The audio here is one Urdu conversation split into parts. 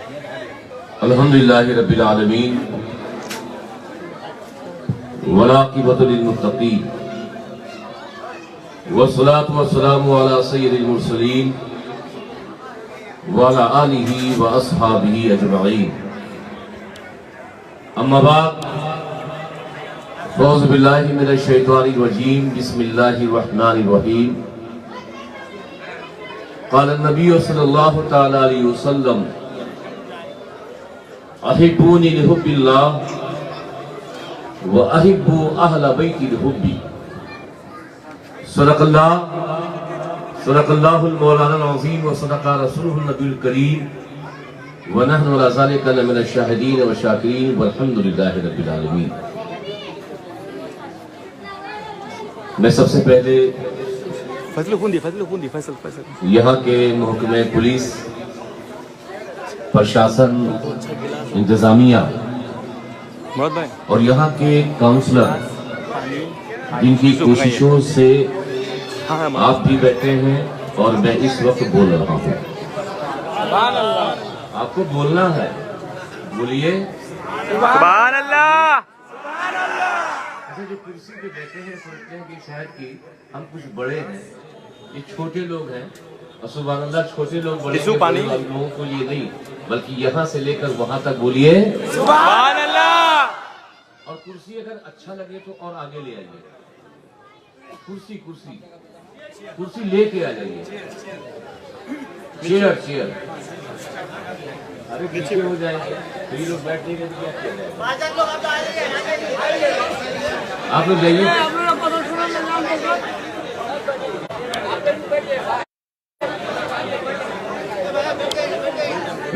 الحمدللہ رب العالمین والعاقبۃ للمتقین والصلاة والسلام علی سید المرسلین وعلی آلہ واصحابہ اجمعین اما بعد اعوذ باللہ من الشیطان الرجیم بسم اللہ الرحمن الرحیم قال النبی صلی اللہ تعالی علیہ وسلم احبونی لحب اللہ وَأَحِبُّ أَهْلَ بَيْتِ الْحُبِّ صدق اللہ المولانا العظیم وصدق رسولہ النبی الکریم وَنَحْنُ عَلَى ذَلِكَ لَمِنَ الشَّاهِدِينَ وَالشَّاكِرِينَ وَالْحَمْدُ لِلَّهِ رَبِّ الْعَالَمِينَ۔ میں سب سے پہلے یہاں کے محکمہ پولیس پرشاسن انتظامیہ اور یہاں کے کاؤنسلر جن کی کوششوں سے آپ بھی بیٹھے ہیں اور میں اس وقت بول رہا ہوں، آپ کو بولنا ہے، بولیے سبحان اللہ۔ اچھا، جو کرسی پہ بیٹھے ہیں سوچتے ہیں کہ شاید کہ ہم کچھ بڑے ہیں، یہ چھوٹے لوگ ہیں، اور سبحان اللہ چھوٹے لوگ بڑے لوگوں کو یہ نہیں بلکہ یہاں سے لے کر وہاں تک بولیے سبحان اللہ۔ اور کرسی اگر اچھا لگے تو اور آگے لے آئیے، کرسی لے کے آ جائیے، چیئر ارے پیچھے ہو جائیں گے پھر لوگ بیٹھنے کے لیے کیا جائے، آپ لوگ جائیے۔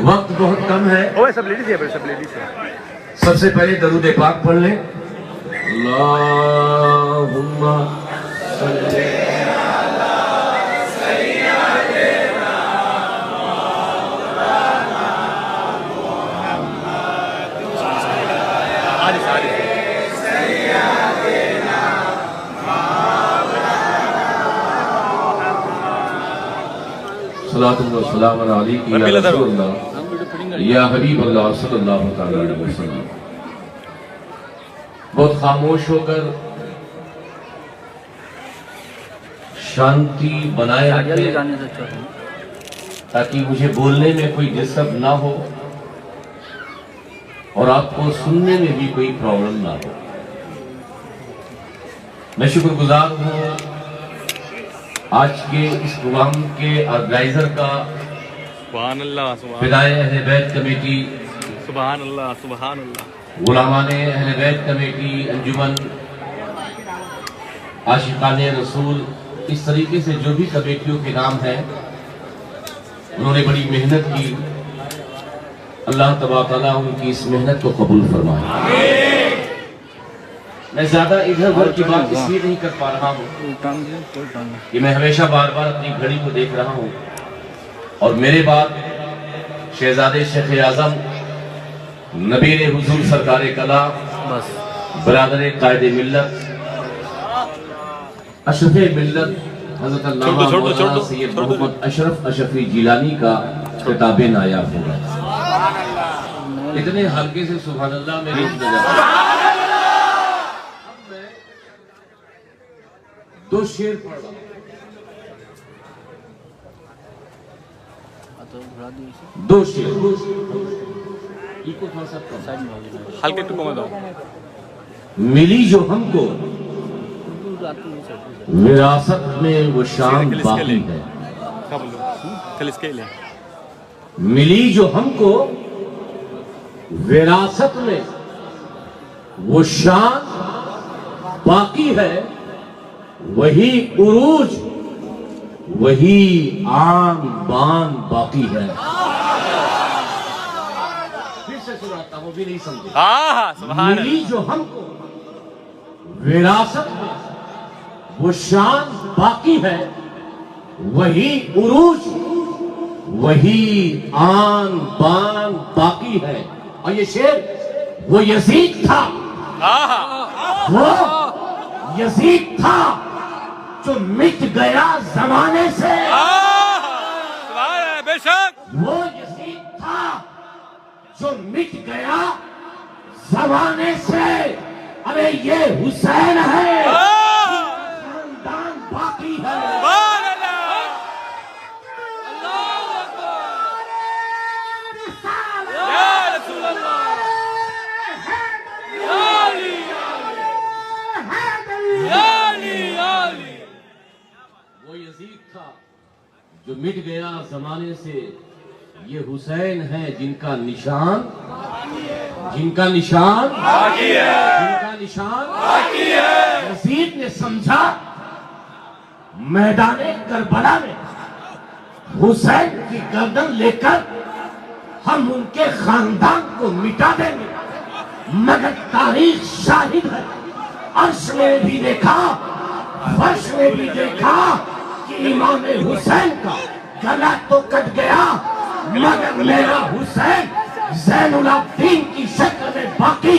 وقت بہت کم ہے، سب سے پہلے درود پاک پڑھ لیں۔ اللہم صلی علی سیدنا مولانا محمد سیدنا مولانا صلاۃ اللہ و سلام علیک یا رسول اللہ یا حبیب اللہ صلی اللہ علیہ وسلم۔ بہت خاموش ہو کر شانتی بنائے رکھیں تاکہ مجھے بولنے میں کوئی ڈسٹرب نہ ہو اور آپ کو سننے میں بھی کوئی پرابلم نہ ہو۔ میں شکر گزار ہوں آج کے اس پروگرام کے آرگنائزر کا، سبحان اللہ، فدائے اہل بیت کمیٹی، سبحان اللہ، سبحان اللہ، غلامان اہل بیت کمیٹی، انجمن عاشقان رسول، اس طریقے سے جو بھی کمیٹیوں کے نام ہیں انہوں نے بڑی محنت کی، اللہ تبارک تعالیٰ ان کی اس محنت کو قبول فرمائے۔ میں زیادہ ادھر ادھر کی بات اس لیے نہیں کر پا رہا ہوں کہ میں ہمیشہ بار بار اپنی گھڑی کو دیکھ رہا ہوں اور میرے بعد شہزادے شیخ اعظم نبیر حضور سرکار کلام برادر قائد ملت اشرف ملت حضرت علامہ مولانا سید محمد اشرف اشرفی جیلانی کا خطاب نایاب ہوگا۔ اتنے ہلکے سے سبحان اللہ میں نہیں سنا جاتا۔ اب میں دو شعر پڑھ رہا ہوں، دو شعر ہلکے ٹکوں میں دو۔ ملی جو ہم کو وراثت میں وہ شان باقی ہے، ملی جو ہم کو وراثت میں وہ شان باقی ہے، وہی عروج وہی آن بان باقی ہے۔ پھر سے سناتا ہوں، بھی نہیں سمجھے۔ ملی جو ہم کو وراثت میں وہ شان باقی ہے، وہی عروج وہی آن بان باقی ہے۔ اور یہ شعر وہ یزید تھا، وہ یزید تھا جو مٹ گیا زمانے سے، بے شک وہ یزید تھا جو مٹ گیا زمانے سے، ارے یہ حسین ہے، خاندان باقی ہے۔ وہ یزید تھا جو مٹ گیا زمانے سے، یہ حسین ہے جن کا نشان باقی ہے۔ یزید نے سمجھا میدان کربلا میں حسین کی گردن لے کر ہم ان کے خاندان کو مٹا دیں گے، مگر تاریخ شاہد ہے، عرش میں بھی دیکھا فرش میں بھی دیکھا کہ امام حسین کا گلا تو کٹ گیا، مگر میرا حسین زین العابدین کی شکل میں باقی،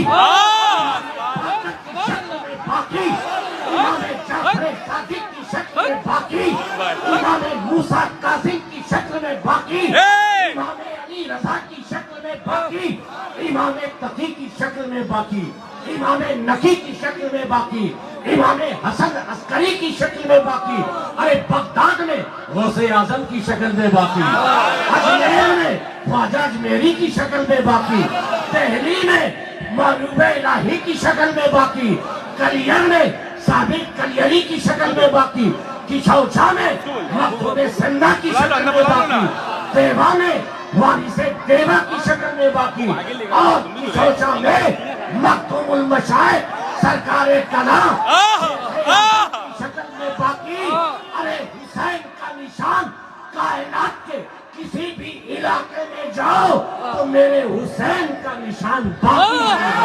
امام جعفر صادق کی شکل میں باقی، امام موسیٰ کاظم کی شکل میں باقی، امام علی رضا کی شکل میں باقی، امام تقی کی شکل میں باقی، امام نقی کی شکل میں باقی، امام حسن عسکری کی شکل میں باقی، ارے بغداد میں غوث اعظم کی شکل میں باقی، اجمیر میں خواجہ اجمیری کی شکل میں باقی، دہلی میں محبوب الہی کی شکل میں باقی، کلیر میں ثابت کلیری کی شکل میں باقی، کشوچا میں محبوب سندہ کی شکل میں باقی، دیوا میں وارث دیوا کی شکل میں باقی، اور کشوچا میں مختوم المشائخ سرکار کلام کی شکل میں باقی۔ ارے حسین کا نشان کائنات کے کسی بھی علاقے میں جاؤ تو میرے حسین کا نشان باقی ہے۔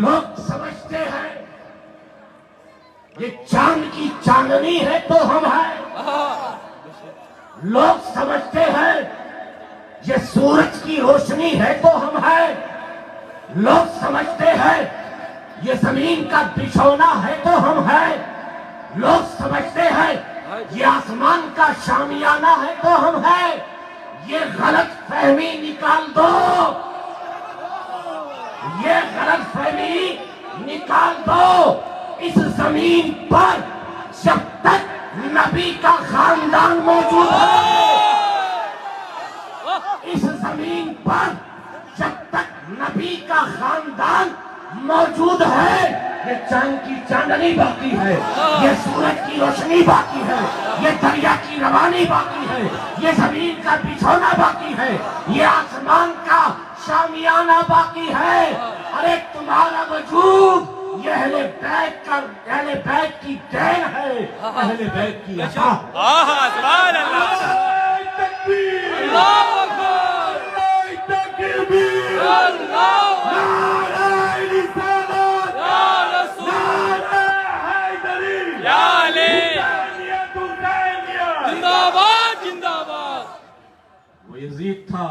لوگ سمجھتے ہیں یہ چاند کی چاندنی ہے تو ہم ہیں، لوگ سمجھتے ہیں یہ سورج کی روشنی ہے تو ہم ہیں، لوگ سمجھتے ہیں یہ زمین کا بچھونا ہے تو ہم ہیں، لوگ سمجھتے ہیں یہ آسمان کا شامیانہ ہے تو ہم ہیں۔ یہ غلط فہمی نکال دو، یہ غلط فہمی نکال دو۔ اس زمین پر جب تک نبی کا خاندان موجود ہے، اس زمین پر جب تک نبی کا خاندان موجود ہے، یہ چاند کی چاندنی باقی ہے، یہ سورج کی روشنی باقی ہے، یہ دریا کی روانی باقی ہے، یہ زمین کا بچھونا باقی ہے، یہ آسمان کا شامیانہ باقی ہے۔ ارے تمہارا وجود یہ اہل بیت کی دین ہے، اہل بیت کی عطا۔ سبحان اللہ، تکبیر، اللہ اکبر، تکبیر، اللہ، نعرہ رسالت، یا رسول، نعرہ حیدری، یا علی، حسینیت، حسینیت۔ زندہ باد، زندہ باد۔ وہ یزید تھا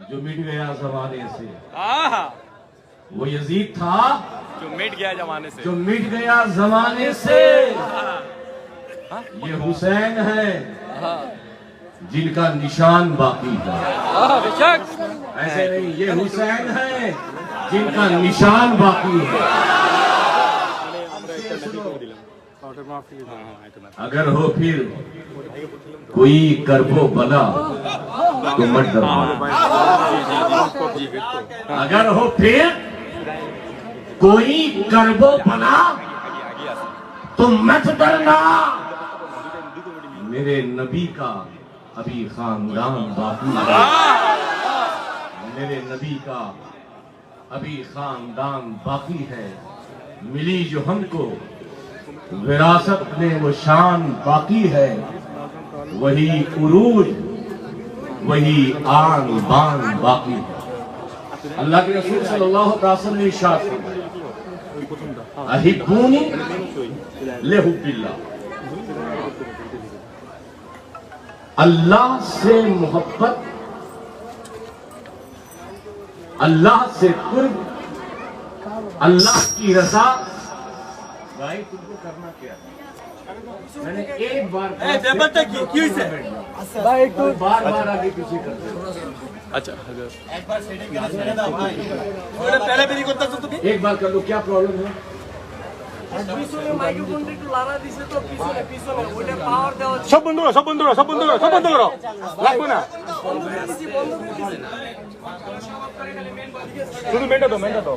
جو مٹ گیا زمانے سے، وہ یزید تھا جو مٹ گیا زمانے سے، جو مٹ گیا زمانے سے، یہ حسین ہے جن کا نشان باقی ہے۔ بے شک، ایسے نہیں، یہ حسین ہے جن کا نشان باقی ہے۔ اگر ہو پھر کوئی کرب و بلا تو مت ڈرنا، اگر ہو پھر کوئی کرب و بلا تو مت ڈرنا، میرے نبی کا ابھی خاندان باقی ہے، میرے نبی کا ابھی خاندان باقی ہے، ملی جو ہم کو وراثت میں وہ شان باقی ہے، وہی عروج وہی آن بان باقی ہے۔ اللہ کے رسول صلی اللہ علیہ وسلم نے ارشاد فرمایا، احبونی لحب اللہ، اللہ سے محبت اللہ سے قرب، اللہ کی رضا۔ بھائی تم کو کرنا کیا ہے؟ میں نے ایک بار بار بار آگے پیچھے کر دیا۔ اچھا ایک بار کر لو، کیا پرابلم ہے؟ সব বন্ধ করো, সব বন্ধ করো, সব বন্ধ করো, সব বন্ধ করো, লাগবে না, শুধু মেনটা দাও, মেনটা দাও।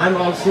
I'm also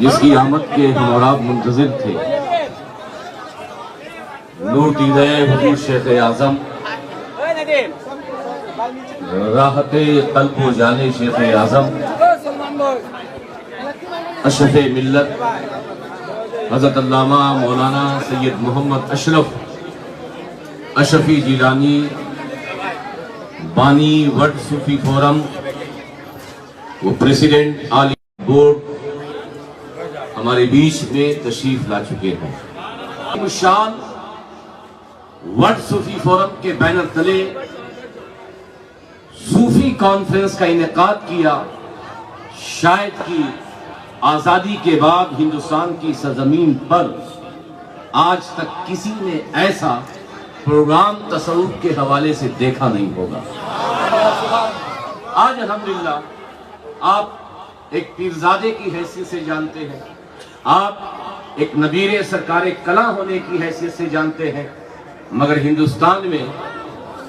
جس کی آمد کے ہم اور آپ منتظر تھے، نور دیدہ حضور شیخ اعظم، راحت قلب و جان شیخ اعظم، اشرف ملت حضرت علامہ مولانا سید محمد اشرف اشرفی جیلانی، بانی ورلڈ صوفی فورم، وہ پریزیڈنٹ عالی بورڈ ہمارے بیچ میں تشریف لا چکے ہیں۔ شان ورلڈ صوفی فورم کے بینر تلے صوفی کانفرنس کا انعقاد کیا۔ شاید کہ آزادی کے بعد ہندوستان کی سرزمین پر آج تک کسی نے ایسا پروگرام تصوف کے حوالے سے دیکھا نہیں ہوگا۔ آج الحمدللہ آپ ایک پیرزادے کی حیثیت سے جانتے ہیں، آپ ایک نبیر سرکار کلاں ہونے کی حیثیت سے جانتے ہیں، مگر ہندوستان میں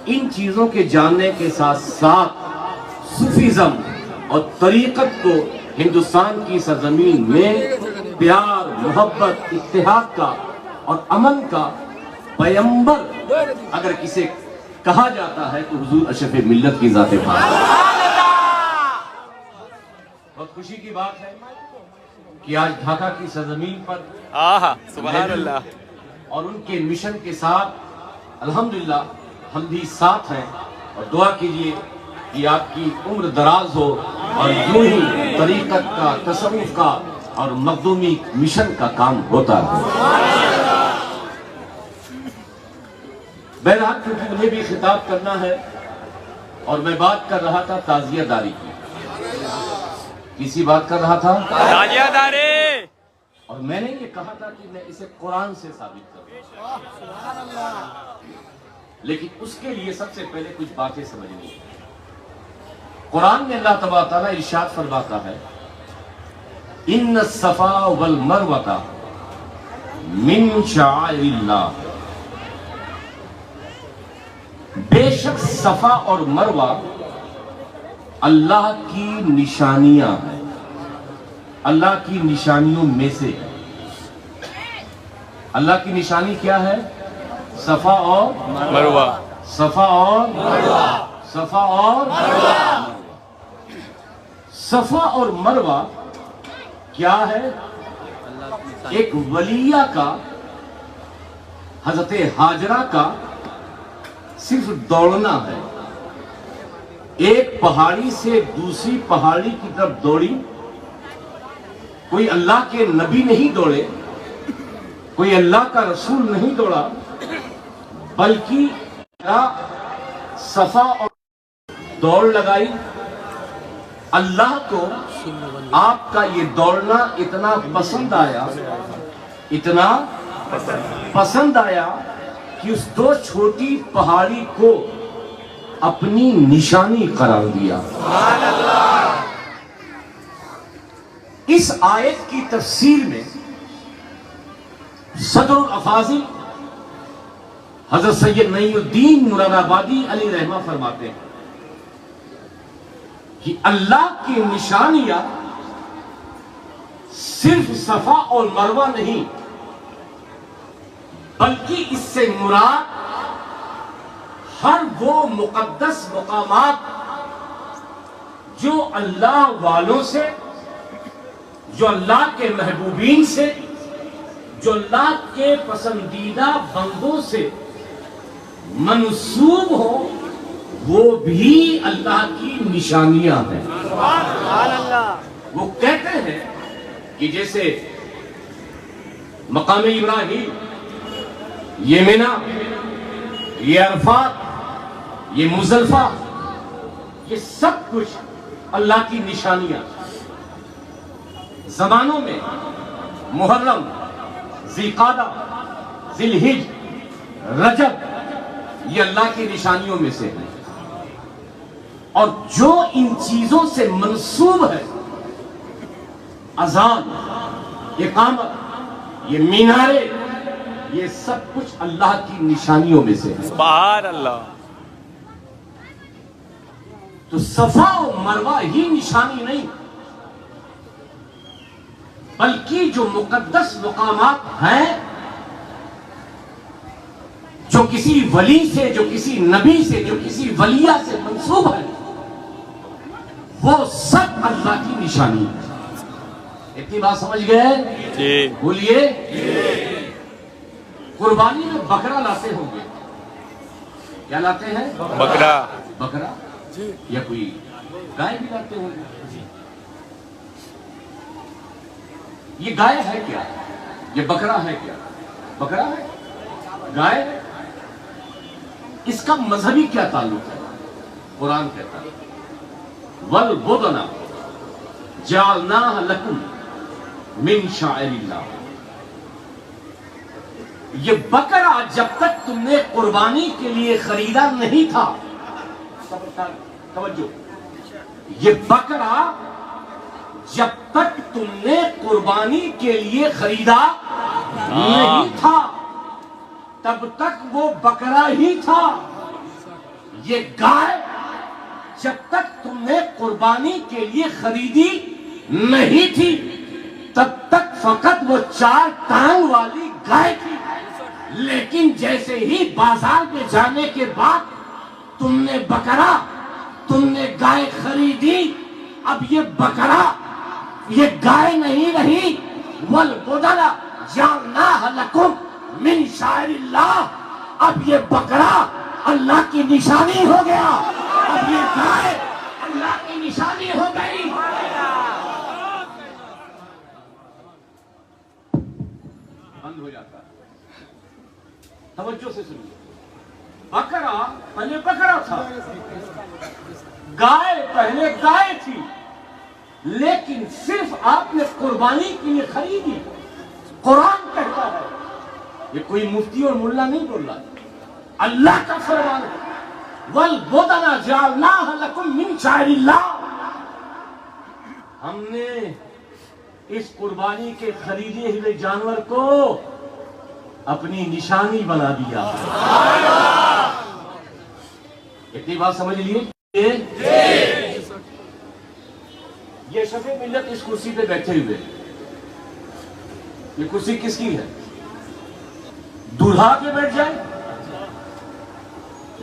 ان چیزوں کے جاننے کے ساتھ ساتھ صوفیزم اور طریقت کو ہندوستان کی سرزمین میں پیار، محبت، اتحاد کا اور امن کا پیمبر اگر کسے کہا جاتا ہے تو حضور اشرف ملت کی ذات پاک۔ بہت خوشی کی بات ہے کہ آج ڈھاکہ کی سرزمین پر سبحان اللہ اور ان کے مشن کے ساتھ الحمدللہ ہم بھی ساتھ ہیں، اور دعا کیجئے کہ آپ کی عمر دراز ہو اور یوں ہی طریقت کا، تصوف کا اور مخدومی مشن کا کام ہوتا ہے۔ بہرحال کیونکہ مجھے بھی خطاب کرنا ہے اور میں بات کر رہا تھا تعزیہ داری کی۔ کسی بات کر رہا تھا؟ تعزیہ داری۔ اور میں نے یہ کہا تھا کہ میں اسے قرآن سے ثابت کروں، لیکن اس کے لیے سب سے پہلے کچھ باتیں سمجھنی ہیں۔ قرآن میں اللہ تبارک تعالیٰ ارشاد فرماتا ہے، ان الصفا والمروہ من شعائر اللہ، بے شک صفا اور مروہ اللہ کی نشانیاں ہیں، اللہ کی نشانیوں میں سے۔ اللہ کی نشانی کیا ہے؟ صفا اور مروہ، صفا اور مروہ، صفا اور مروہ۔ صفا اور مروہ کیا ہے؟ ایک ولیہ کا، حضرت ہاجرہ کا صرف دوڑنا ہے۔ ایک پہاڑی سے دوسری پہاڑی کی طرف دوڑی، کوئی اللہ کے نبی نہیں دوڑے، کوئی اللہ کا رسول نہیں دوڑا، بلکہ صفا اور دوڑ لگائی۔ اللہ کو آپ کا یہ دوڑنا اتنا پسند آیا، اتنا پسند آیا کہ اس دو چھوٹی پہاڑی کو اپنی نشانی قرار دیا۔ اس آیت کی تفسیر میں صدر الافاضل حضرت سید نعیم الدین مراد آبادی علیہ رحمہ فرماتے ہیں کہ اللہ کی نشانیاں صرف صفا اور مروہ نہیں، بلکہ اس سے مراد ہر وہ مقدس مقامات جو اللہ والوں سے، جو اللہ کے محبوبین سے، جو اللہ کے پسندیدہ بندوں سے منسوب ہو، وہ بھی اللہ کی نشانیاں ہیں۔ وہ کہتے ہیں کہ جیسے مقام ابراہیم، یہ منی، یہ عرفات، یہ مزدلفہ، یہ سب کچھ اللہ کی نشانیاں۔ زمانوں میں محرم، ذوالقعدہ، ذی الحجہ، رجب، یہ اللہ کی نشانیوں میں سے ہیں، اور جو ان چیزوں سے منسوب ہے، اذان، اقامت، یہ مینارے، یہ سب کچھ اللہ کی نشانیوں میں سے ہے۔ سبحان اللہ۔ تو صفا و مروہ ہی نشانی نہیں، بلکہ جو مقدس مقامات ہیں، جو کسی ولی سے، جو کسی نبی سے، جو کسی ولیہ سے منسوب ہے، وہ سب اللہ کی نشانی ہے۔ اتنی بات سمجھ گئے؟ جی بولیے۔ قربانی میں بکرا لاتے ہوں گے، کیا لاتے ہیں؟ بکرا۔ بکرا یا کوئی گائے بھی لاتے ہوں گے۔ یہ گائے ہے کیا؟ یہ بکرا ہے کیا؟ بکرا ہے، گائے ہے۔ اس کا مذہبی کیا تعلق ہے؟ قرآن کہتا ہے وَالْبُدْنَ جَعَلْنَاهَا لَكُمْ مِنْ شَعَائِرِ اللَّهِ۔ یہ بکرا جب تک تم نے قربانی کے لیے خریدا نہیں تھا، توجہ، یہ بکرا جب تک تم نے قربانی کے لیے خریدا نہیں تھا تب تک وہ بکرا ہی تھا۔ یہ گائے جب تک تم نے قربانی کے لیے خریدی نہیں تھی تب تک فقط وہ 4 ٹانگ والی گائے تھی، لیکن جیسے ہی بازار میں جانے کے بعد تم نے بکرا، تم نے گائے خریدی، اب یہ بکرا، یہ گائے نہیں رہی۔ وَالْبُدْنَ جَعَلْنَاهَا لَكُمْ مِنْ شَعَائِرِ اللَّهِ، اب یہ بکرا اللہ کی نشانی ہو گیا، اب یہ گائے اللہ کی نشانی ہو گئی۔ بند ہو جاتا ہے، توجہ سے سنیے۔ بکرا پہلے بکرا تھا، گائے پہلے گائے تھی، لیکن صرف آپ نے قربانی کے لیے خریدی۔ قرآن کہتا ہے، یہ کوئی مفتی اور ملا نہیں بول رہا، اللہ کا فرمان ہے وَالْبُدْنَ جَعَلْنَاهَا لَكُمْ مِنْ شَعَائِرِ اللَّهِ۔ ہم نے اس قربانی کے خریدے ہوئے جانور کو اپنی نشانی بنا دیا۔ اتنی بات سمجھ لیے؟ یہ شفیع ملت اس کرسی پہ بیٹھے ہوئے، یہ کرسی کس کی ہے؟ دولہا پہ بیٹھ جائیں،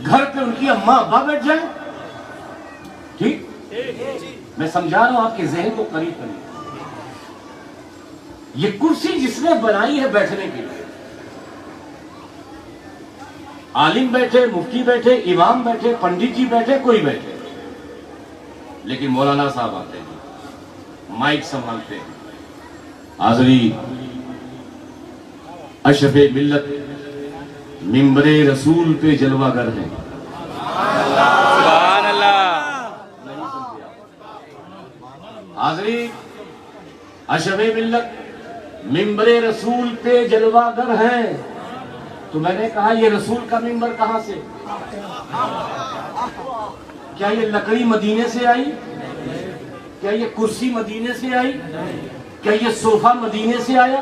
گھر پہ ان کی اماں ابا بیٹھ جائیں، ٹھیک؟ میں سمجھا رہا ہوں آپ کے ذہن کو قریب قریب۔ یہ کرسی جس نے بنائی ہے بیٹھنے کے لیے، عالم بیٹھے، مفتی بیٹھے، امام بیٹھے، پنڈت جی بیٹھے، کوئی بیٹھے، لیکن مولانا صاحب آتے ہیں، مائک سنبھالتے ہیں۔ حاضرین، اشرف ملت منبر رسول پہ جلوہ گر ہیں۔ سبحان اللہ۔ حاضرین، اشرف ملت منبر رسول پہ جلوہ گر ہیں۔ تو میں نے کہا یہ رسول کا منبر کہاں سے؟ کیا یہ لکڑی مدینے سے آئی؟ کیا یہ کرسی مدینے سے آئی؟ کیا یہ صوفہ مدینے سے آیا؟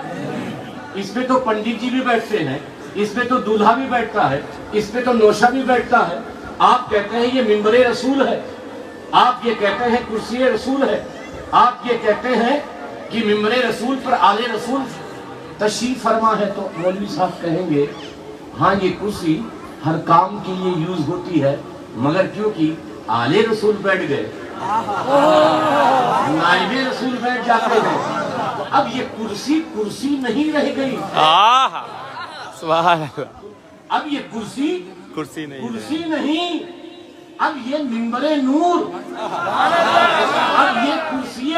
اس پہ تو پنڈت جی بھی بیٹھتے ہیں، اس پہ تو دولہا بھی بیٹھتا ہے، اس پہ تو نوشہ بھی بیٹھتا ہے۔ آپ کہتے ہیں یہ منبر رسول ہے، آپ یہ کہتے ہیں کرسی رسول ہے، آپ یہ کہتے ہیں کہ منبر رسول پر آل رسول تشریف فرما ہے، تو مولوی صاحب کہیں گے ہاں یہ کرسی ہر کام کے لیے یوز ہوتی ہے، مگر کیونکہ آل رسول بیٹھ گئے، نائب رسول بیٹھ جاتے ہیں، تو اب یہ کرسی کرسی نہیں رہ گئی۔ سبحان اللہ۔ اب یہ کرسی کرسی نہیں، کرسی نہیں، اب یہ منبر نور، اب یہ کرسی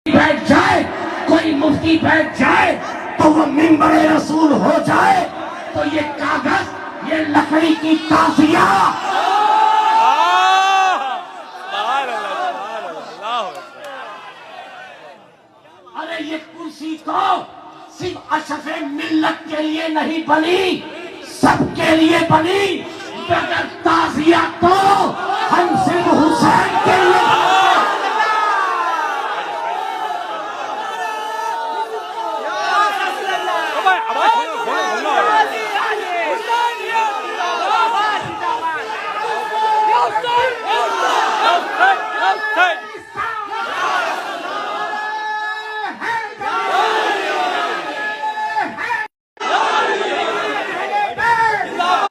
بیٹھ جائے، کوئی مفتی بیٹھ جائے تو وہ منبر رسول ہو جائے، تو یہ کاغذ، یہ لکڑی کی تازیہ، ارے یہ کرسی تو صرف اشرف ملت کے لیے نہیں بنی، سب کے لیے بنی، مگر تازیہ تو ہم صرف حسین کے لیے بنی۔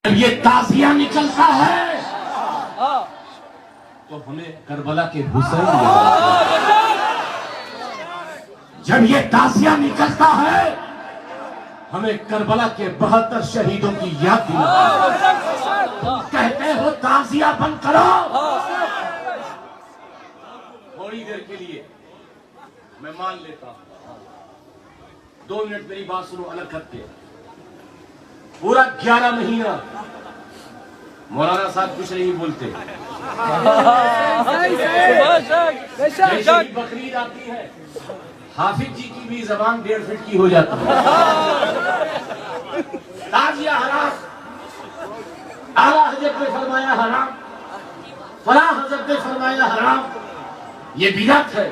جب یہ تعزیہ نکلتا ہے تو ہمیں کربلا کے حسین یاد آتے ہیں۔ جب یہ تعزیہ نکلتا ہے ہمیں کربلا کے 72 شہیدوں کی یاد دلاتی ہے۔ کہتے ہو تعزیہ بند کرو، تھوڑی دیر کے لیے میں مان لیتا ہوں، 2 منٹ میری بات سنو الگ کرتے۔ پورا 11 مہینہ مولانا صاحب کچھ نہیں بولتے، جیسے ہی بقرعید آتی ہے حافظ جی کی بھی زبان 1.5 فٹ کی ہو جاتی ہے۔ تعزیہ حرام، اعلیٰ حضرت نے فرمایا حرام، فلاں حضرت نے فرمایا حرام، یہ بدعت ہے۔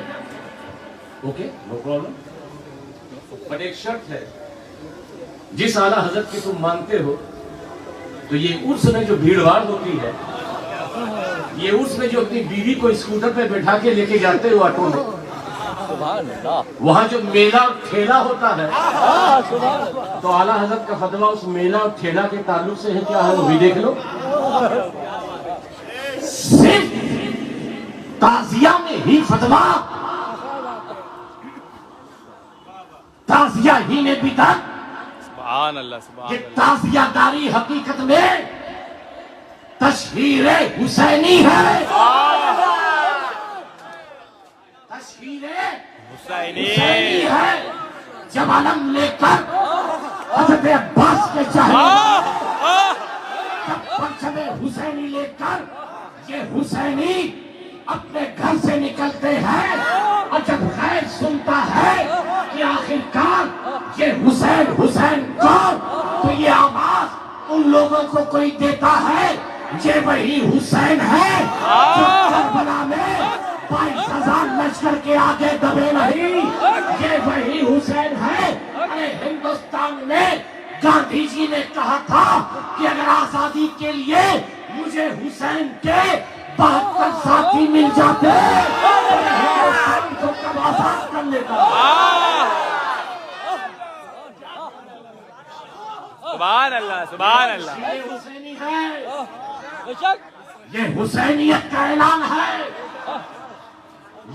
اوکے نو پرابلم، بٹ ایک شرط ہے، جس اعلیٰ حضرت کی تم مانتے ہو تو یہ عرس میں جو بھیڑ بھاڑ ہوتی ہے، یہ عرس میں جو اپنی بیوی کو اسکوٹر پہ بٹھا کے لے کے جاتے ہو آٹو میں، وہاں جو میلہ اور ٹھیلا ہوتا ہے، تو اعلیٰ حضرت کا فتویٰ اس میلہ اور ٹھیلا کے تعلق سے ہے کیا ہے وہ بھی دیکھ لو۔ صرف تعزیہ میں ہی فتویٰ، تعزیہ ہی میں بدعت۔ سبحان اللہ سبحان یہ اللہ۔ تعزیہ داری حقیقت میں تشہیر حسینی ہے، تشہیر حسینی حسینی ہے۔ جب علم لے کر حضرت عباس کے چہرے، جب پرچم حسینی لے کر یہ حسینی اپنے گھر سے نکلتے ہیں، اور جب غیر سنتا ہے کہ آخرکار یہ حسین حسین کون، تو یہ آواز ان لوگوں کو کوئی دیتا ہے، یہ وہی حسین ہے جو کربلا میں 22,000 لشکر کے آگے دبے نہیں، یہ وہی حسین ہے۔ ارے ہندوستان میں گاندھی جی نے کہا تھا کہ اگر آزادی کے لیے مجھے حسین کے 72 ساتھی مل جاتے تو میں ہندوستان کو کب آزاد کر لیتا۔ سبحان اللہ سبحان اللہ۔ یہ حسینی ہے، یہ حسینیت کا اعلان ہے،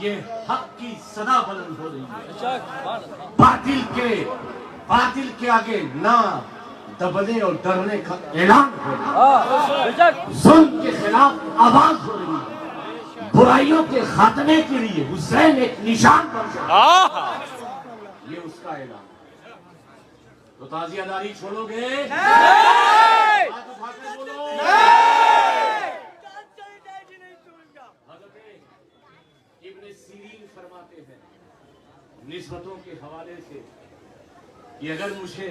یہ حق کی صدا بلند ہو رہی ہے۔ باطل کے آگے نہ دبنے اور ڈرنے کا اعلان ہو رہا ہے، ظلم کے خلاف آواز ہو رہی ہے، برائیوں کے خاتمے کے لیے حسین ایک نشان بن جائے، یہ اس کا اعلان ہے۔ تو تعزیہ داری چھوڑو گے؟ ہاتھ اٹھا کر بولو۔ حضرت ابن سیرین فرماتے ہیں نسبتوں کے حوالے سے کہ اگر مجھے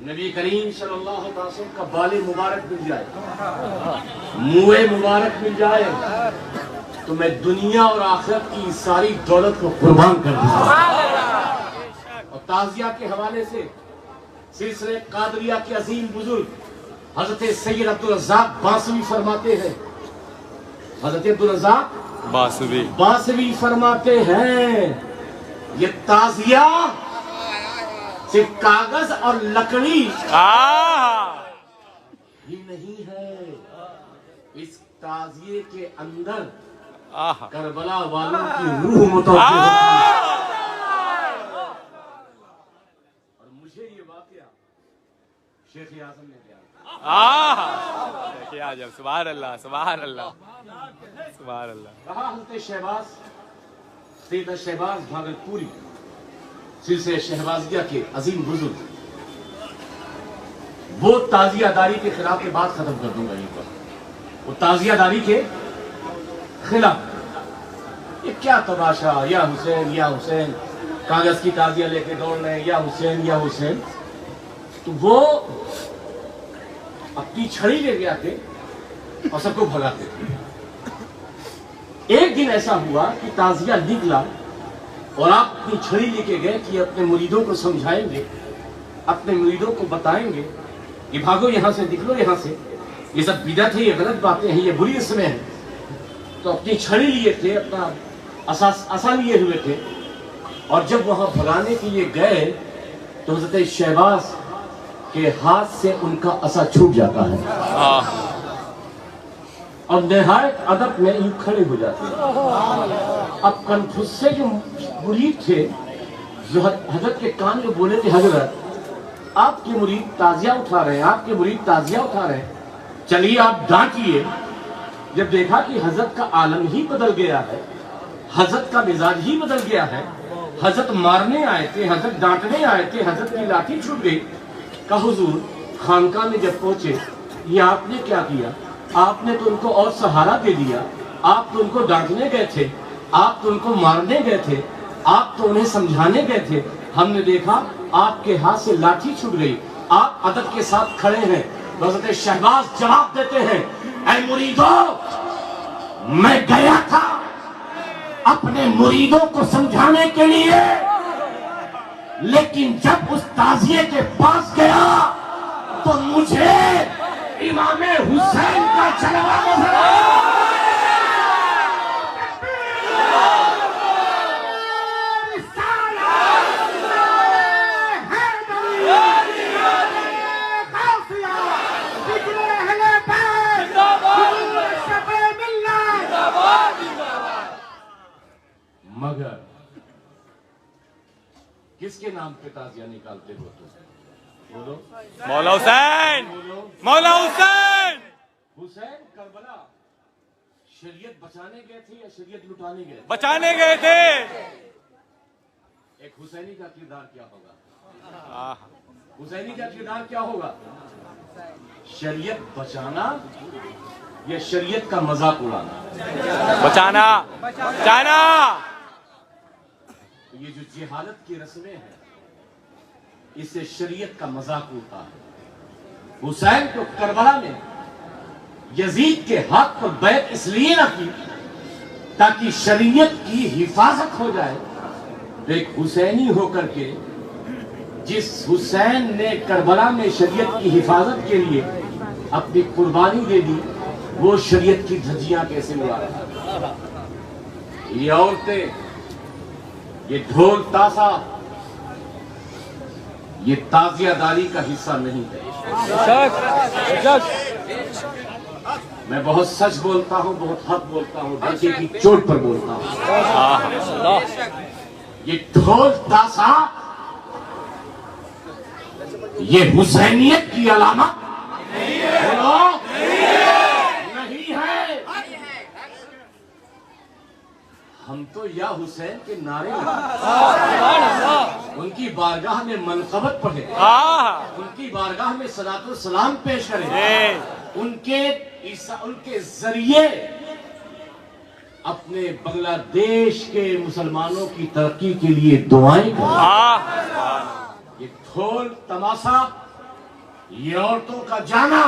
نبی کریم صلی اللہ علیہ وسلم کا بال مبارک مل جائے، منہ مبارک مل جائے، تو میں دنیا اور آخرت کی ساری دولت کو قربان کر دوں گا۔ اور تعزیہ کے حوالے سے سلسلہ قادریہ کے عظیم بزرگ حضرت سید عبدالرزاق باسوی فرماتے ہیں، حضرت عبدالرزاق باسوی فرماتے ہیں یہ تعزیہ صرف کاغذ اور لکڑی ہی نہیں ہے، اس تعزیے کے اندر کربلا والوں کی روح متوجہ ہوتی ہے۔ اور مجھے یہ واقعہ شیخ اعظم نے شیخ اعظم سبحان اللہ سبحان اللہ سبحان اللہ۔ رہا حضرت شہباز، سیدہ شہباز بھاگلپوری سلسلہ شہبازیہ کے عظیم بزرگ، وہ تعزیہ داری کے خلاف کے بعد ختم کر دوں گا یہ پر، وہ تعزیہ داری کے خلاف، یہ کیا تماشا، یا حسین کاغذ کی تعزیہ لے کے دوڑ رہے ہیں، یا حسین، تو وہ اپنی چھڑی لے کے آتے اور سب کو بھگاتے تھے۔ ایک دن ایسا ہوا کہ تعزیہ نکلا اور آپ اپنی چھڑی لے کے گئے کہ اپنے مریدوں کو سمجھائیں گے، اپنے مریدوں کو بتائیں گے کہ بھاگو یہاں سے، نکلو یہاں سے، یہ سب بدعت ہے، یہ غلط باتیں ہیں، یہ بری اسمیں ہیں۔ تو اپنی چھڑی لیے تھے، اپنا عصا لیے ہوئے تھے، اور جب وہاں بھگانے کے لیے گئے تو حضرت شہباز کہ ہاتھ سے ان کا عصا چھوٹ جاتا ہے اور نہایت ادب میں یوں کھڑے ہو جاتے ہیں۔ اب کنفوس سے جو مرید تھے جو حضرت کے کان میں بولے تھے، حضرت آپ کے مرید تعزیہ اٹھا رہے ہیں، آپ کے مرید تعزیہ اٹھا رہے ہیں، چلیے آپ ڈانٹیے۔ جب دیکھا کہ حضرت کا عالم ہی بدل گیا ہے، حضرت کا مزاج ہی بدل گیا ہے، حضرت مارنے آئے تھے، حضرت ڈانٹنے آئے تھے، حضرت کی لاٹھی چھوٹ گئی، کہا حضور خانقاہ میں جب پہنچے یہ آپ نے کیا کیا؟ آپ نے تو ان کو اور سہارا دے دیا، آپ تو ان کو ڈانٹنے گئے تھے، آپ تو ان کو مارنے گئے تھے، آپ تو انہیں سمجھانے گئے تھے، ہم نے دیکھا آپ کے ہاتھ سے لاٹھی چھوٹ گئی، آپ ادب کے ساتھ کھڑے ہیں۔ حضرت شہباز جواب دیتے ہیں، اے مریدو، میں گیا تھا اپنے مریدوں کو سمجھانے کے لیے، لیکن جب اس تعزیے کے پاس گیا تو مجھے امام حسین کا جلوہ نظر آیا۔ مگر کس کے نام پہ تعزیہ نکالتے ہو تم؟ بولو مولا حسین، مولا حسین۔ حسین کربلا شریعت بچانے گئے تھے یا شریعت لٹانے گئے تھے؟ بچانے گئے تھے۔ ایک حسینی کا کردار کیا ہوگا؟ حسینی کا کردار کیا ہوگا؟ شریعت بچانا یا شریعت کا مذاق اڑانا؟ بچانا، بچانا۔ یہ جو جہالت کی رسمیں ہیں اس سے شریعت کا مذاق اڑتا ہے۔ حسین کو کربلا میں یزید کے ہاتھ پر بیعت اس لیے نہ کی تاکہ شریعت کی حفاظت ہو جائے، ایک حسینی ہو کر کے جس حسین نے کربلا میں شریعت کی حفاظت کے لیے اپنی قربانی دے دی، وہ شریعت کی دھجیاں کیسے اڑا رہا ہے؟ یہ عورتیں، یہ ڈھول تاسا، یہ تعزیہ داری کا حصہ نہیں ہے۔ میں بہت سچ بولتا ہوں، بہت حق بولتا ہوں، ڈنڈے کی چوٹ پر بولتا ہوں۔ یہ ڈھول تاسا یہ حسینیت کی علامت نہیں ہے۔ ہم تو یا حسین کے نعرے ان کی بارگاہ میں منقبت پڑھے، ان کی بارگاہ میں صلاۃ و سلام پیش کریں، ان کے ذریعے اپنے بنگلہ دیش کے مسلمانوں کی ترقی کے لیے دعائیں کریں۔ یہ ڈھول تماشا، یہ عورتوں کا جانا،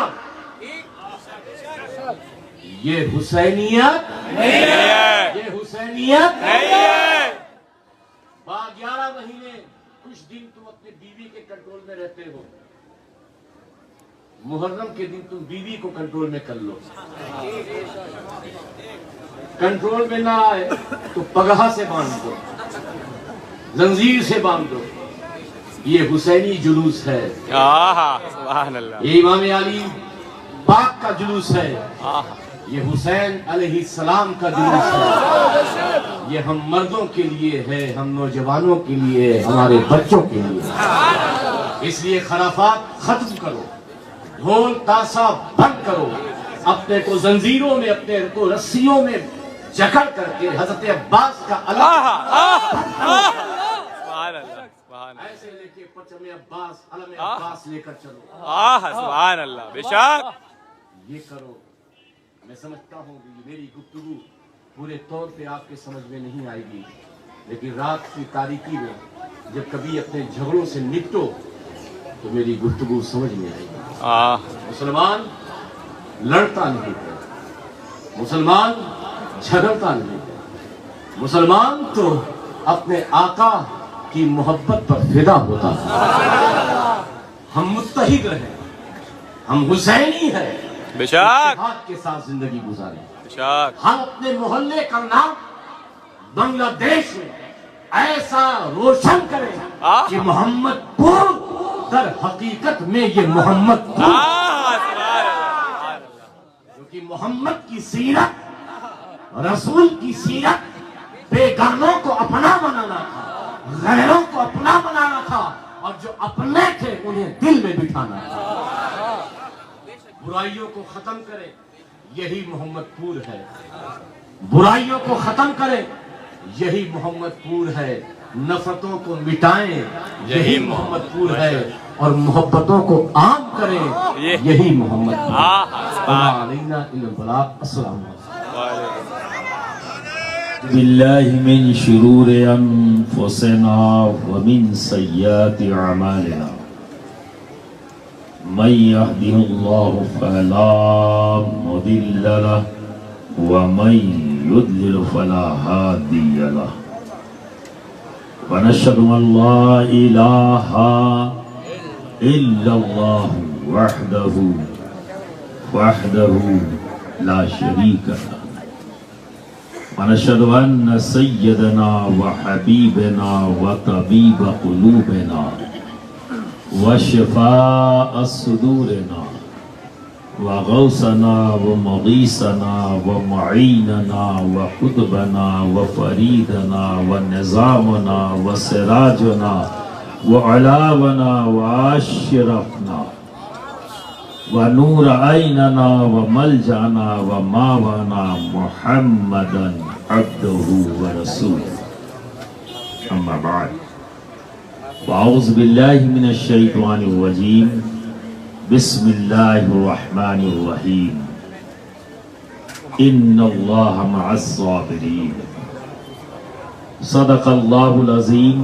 یہ حسینیت نہیں ہے، یہ حسینیت نہیں ہے۔ 11 مہینے کچھ دن تم اپنے بیوی کے کنٹرول میں رہتے ہو، محرم کے دن تم بیوی کو کنٹرول میں کر لو، کنٹرول میں نہ آئے تو پگہا سے باندھ دو، زنجیر سے باندھ دو۔ یہ حسینی جلوس ہے، سبحان اللہ۔ یہ امام علی پاک کا جلوس ہے، یہ حسین علیہ السلام کا جلوس ہے۔ یہ ہم مردوں کے لیے ہے، ہم نوجوانوں کے لیے، ہمارے بچوں کے لیے۔ اس لیے خرافات ختم کرو، ڈھول تاسا بند کرو، اپنے کو زنجیروں میں، اپنے کو رسیوں میں جکڑ کر کے حضرت عباس کا ایسے لے کے پرچم عباس، علم عباس لے کر چلو۔ سبحان اللہ، بے شک۔ یہ کرو۔ میں سمجھتا ہوں کہ میری گفتگو پورے طور پہ آپ کے سمجھ میں نہیں آئے گی، لیکن رات کی تاریکی میں جب کبھی اپنے جھگڑوں سے نپٹو تو میری گفتگو سمجھ میں آئے گی۔ مسلمان لڑتا نہیں ہے، مسلمان جھگڑتا نہیں ہے، مسلمان تو اپنے آقا کی محبت پر فدا ہوتا ہے۔ ہم متحد رہیں، ہم حسینی ہیں، بے شک، اتحاد کے ساتھ زندگی گزاریں۔ بے شک۔ ہم اپنے محلے کا نام بنگلہ دیش میں ایسا روشن کریں کہ محمد پور در حقیقت میں یہ محمد تھا، سبحان اللہ کیونکہ محمد کی سیرت، رسول کی سیرت بیگانوں کو اپنا بنانا تھا، غیروں کو اپنا بنانا تھا، اور جو اپنے تھے انہیں دل میں بٹھانا تھا۔ برائیوں کو ختم کرے یہی محمد پور ہے، برائیوں کو ختم کرے یہی محمد پور ہے، نفرتوں کو مٹائیں یہی محمد پور ہے، اور محبتوں کو عام کریں یہی محمد پور ہے۔ علینا البلاغ۔ السلام علیکم۔ بالله من شرور أنفسنا ومن سيئات أعمالنا من يهده الله فلا مضل له ومن يضلل فلا هادي له ونشهد أن لا إله إلا الله وحده لا شريك له ونشهد أن سيدنا وحبيبنا وطبيب قلوبنا وشفاء صدورنا وغوثنا ومغيثنا ومعيننا وقطبنا وفريدنا ونظامنا وسراجنا وعلاونا واشرفنا ونور عيننا وملجأنا وماوانا محمدا عبده ورسوله أما بعد وأعوذ بالله من الشيطان الرجيم بسم الله الرحمن الرحيم إن الله مع الصابرين صدق الله العظيم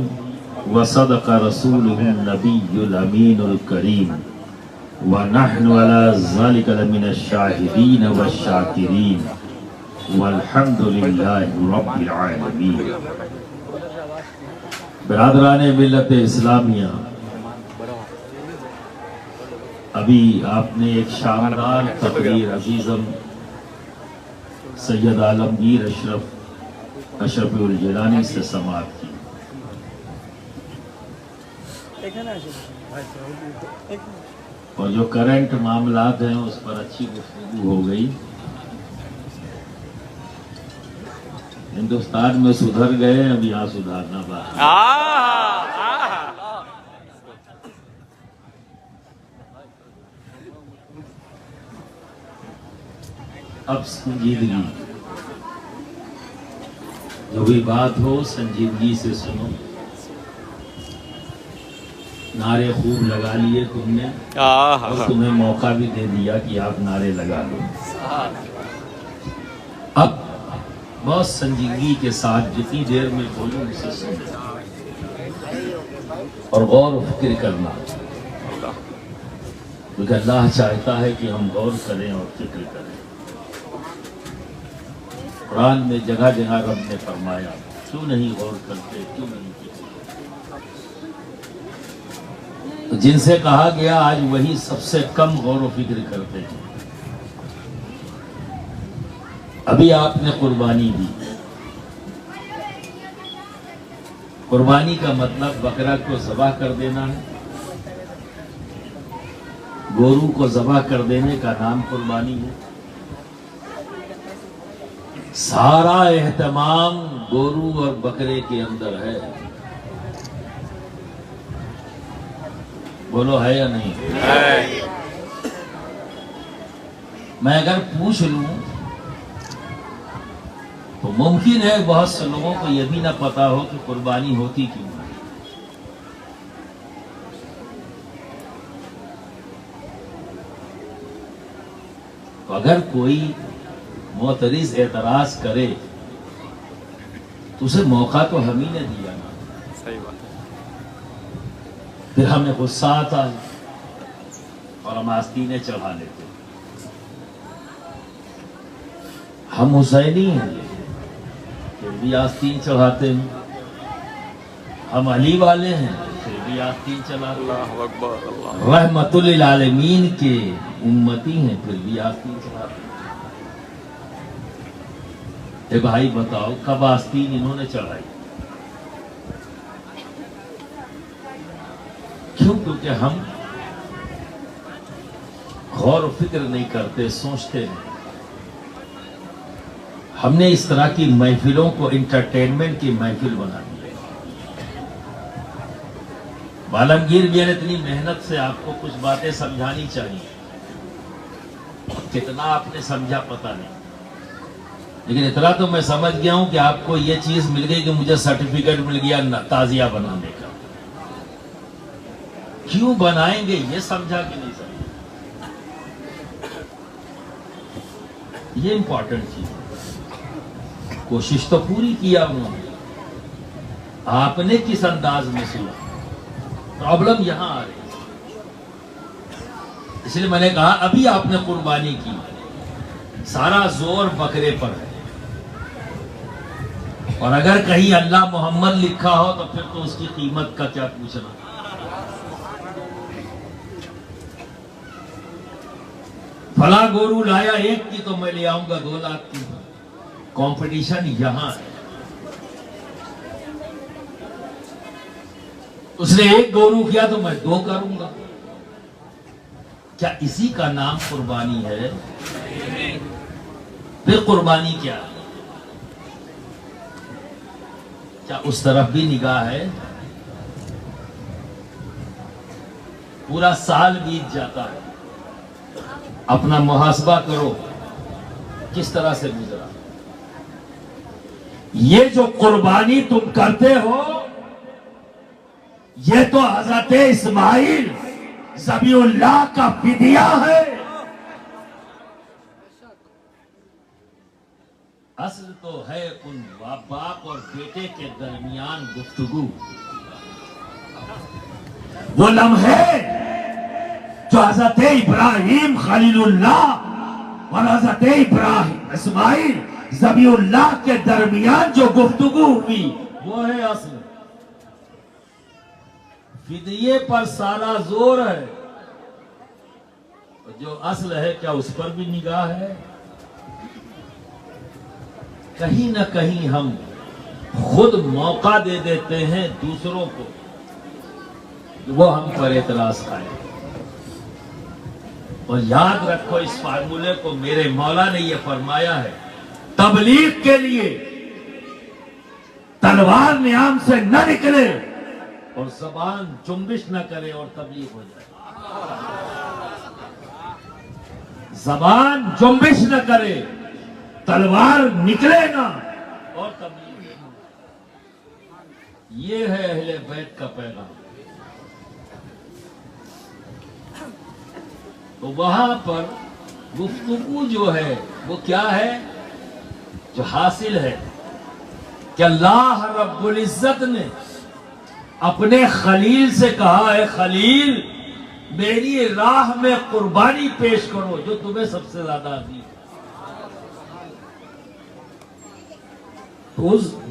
وصدق رسوله النبي الأمين الكريم ونحن على ذلك لمن الشاهدين والشاكرين والحمد لله رب العالمين۔ برادران ملت اسلامیہ، ابھی آپ نے ایک شاندار تقریر عزیزم سید عالمگیر اشرف الجیلانی سے سماعت کی، اور جو کرنٹ معاملات ہیں اس پر اچھی گفتگو ہو گئی۔ ہندوستان میں سدھر گئے، اب یہاں سدھارنا باقی۔ اب سنجیدگی، جو بھی بات ہو سنجیدگی سے سنو۔ نعرے خوب لگا لیے تم نے، اور تمہیں موقع بھی دے دیا کہ آپ نعرے لگا لو۔ اب بہت سنجیدگی کے ساتھ جتنی دیر میں بولوں اسے سنو اور غور و فکر کرنا، کیونکہ اللہ چاہتا ہے کہ ہم غور کریں اور فکر کریں۔ قرآن میں جگہ جگہ رب نے فرمایا کیوں نہیں غور کرتے، کیوں نہیں فکر کرتے۔ جن سے کہا گیا آج وہی سب سے کم غور و فکر کرتے ہیں۔ ابھی آپ نے قربانی دی، قربانی کا مطلب بکرا کو ذبح کر دینا ہے، گورو کو ذبح کر دینے کا نام قربانی ہے۔ سارا اہتمام گورو اور بکرے کے اندر ہے، بولو ہے یا نہیں؟ میں اگر پوچھ لوں تو ممکن ہے بہت سے لوگوں کو یہ بھی نہ پتا ہو کہ قربانی ہوتی کیوں ہے۔ تو اگر کوئی معترض اعتراض کرے تو اسے موقع تو ہم ہی نے دیا نا، صحیح بات ہے۔ پھر ہمیں غصہ آتا ہے اور ہم آستینیں چڑھا لیتے۔ ہم حسینی ہیں پھر بھی آستین چڑھاتے ہیں، ہم علی والے ہیں پھر بھی آستین چڑھاتے ہیں، اللہ اکبر، اللہ رحمت للعالمین کے امتی ہیں پھر بھی آستین چڑھاتے ہیں۔ اے بھائی بتاؤ کب آستین انہوں نے چڑھائی؟ کیوں؟ کیونکہ ہم غور و فکر نہیں کرتے، سوچتے نہیں۔ ہم نے اس طرح کی محفلوں کو انٹرٹینمنٹ کی محفل بنا دی۔ عالمگیر بھی اتنی محنت سے آپ کو کچھ باتیں سمجھانی چاہیے، کتنا آپ نے سمجھا پتہ نہیں، لیکن اتنا تو میں سمجھ گیا ہوں کہ آپ کو یہ چیز مل گئی کہ مجھے سرٹیفکیٹ مل گیا تعزیہ بنانے کا۔ کیوں بنائیں گے یہ سمجھا کہ نہیں سمجھا، یہ امپورٹنٹ چیز ہے۔ کوشش تو پوری کیا انہوں نے، آپ نے کس انداز میں سنا، پرابلم یہاں آ رہی ہے۔ اس لیے میں نے کہا ابھی آپ نے قربانی کی، سارا زور بکرے پر ہے، اور اگر کہیں اللہ محمد لکھا ہو تو پھر تو اس کی قیمت کا کیا پوچھنا۔ فلاں گورو لایا 1 کی تو میں لے آؤں گا 2 لاکھ کی۔ کمپٹیشن یہاں ہے۔ اس نے 1 گورو کیا تو میں 2 کروں گا۔ کیا اسی کا نام قربانی ہے؟ پھر قربانی کیا ہے؟ کیا اس طرف بھی نگاہ ہے؟ پورا سال بیت جاتا ہے، اپنا محاسبہ کرو کس طرح سے گزرا۔ یہ جو قربانی تم کرتے ہو یہ تو حضرت اسماعیل ذبیح اللہ کا فدیہ ہے۔ اصل تو ہے ان باپ اور بیٹے کے درمیان گفتگو، وہ لمحے جو حضرت ابراہیم خلیل اللہ اور حضرت ابراہیم اسماعیل ذبیح اللہ کے درمیان جو گفتگو ہوئی وہ ہے اصل۔ فدیے پر سارا زور ہے، جو اصل ہے کیا اس پر بھی نگاہ ہے؟ کہیں نہ کہیں ہم خود موقع دے دیتے ہیں دوسروں کو کہ وہ ہم پر اعتراض کریں۔ اور یاد رکھو اس فارمولے کو، میرے مولا نے یہ فرمایا ہے، تبلیغ کے لیے تلوار نیام سے نہ نکلے اور زبان جنبش نہ کرے اور تبلیغ ہو جائے۔ زبان جنبش نہ کرے، تلوار نکلے نہ اور تبلیغ ہو جائے۔ یہ ہے اہل بیت کا پیغام۔ تو وہاں پر گفتگو جو ہے وہ کیا ہے جو حاصل ہے کہ اللہ رب العزت نے اپنے خلیل سے کہا ہے، خلیل میری راہ میں قربانی پیش کرو جو تمہیں سب سے زیادہ عزیز ہے۔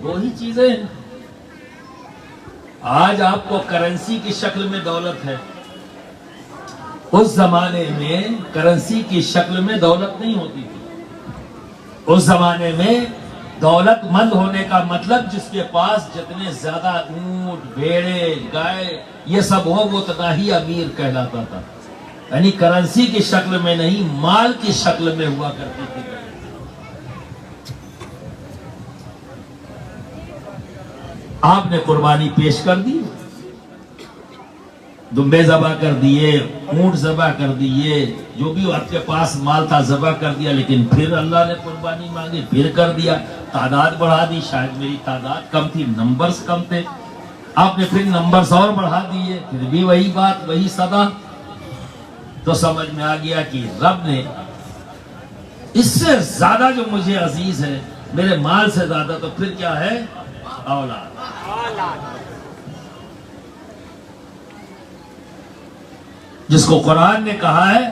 وہی چیزیں ہیں۔ آج آپ کو کرنسی کی شکل میں دولت ہے، اس زمانے میں کرنسی کی شکل میں دولت نہیں ہوتی تھی۔ اس زمانے میں دولت مند ہونے کا مطلب جس کے پاس جتنے زیادہ اونٹ، بھیڑے، گائے یہ سب ہو وہ اتنا ہی امیر کہلاتا تھا، یعنی کرنسی کی شکل میں نہیں، مال کی شکل میں ہوا کرتی تھی۔ آپ نے قربانی پیش کر دی، دمبے ذبح کر دیے، اونٹ ذبح کر دیے، جو بھی آپ کے پاس مال تھا ذبح کر دیا، لیکن پھر اللہ نے قربانی مانگی، پھر کر دیا، تعداد بڑھا دی۔ شاید میری تعداد کم تھی، نمبرز کم تھے، آپ نے پھر نمبرز اور بڑھا دیے، پھر بھی وہی بات، وہی صدا۔ تو سمجھ میں آ گیا کہ رب نے اس سے زیادہ جو مجھے عزیز ہے، میرے مال سے زیادہ، تو پھر کیا ہے؟ اولاد۔ جس کو قرآن نے کہا ہے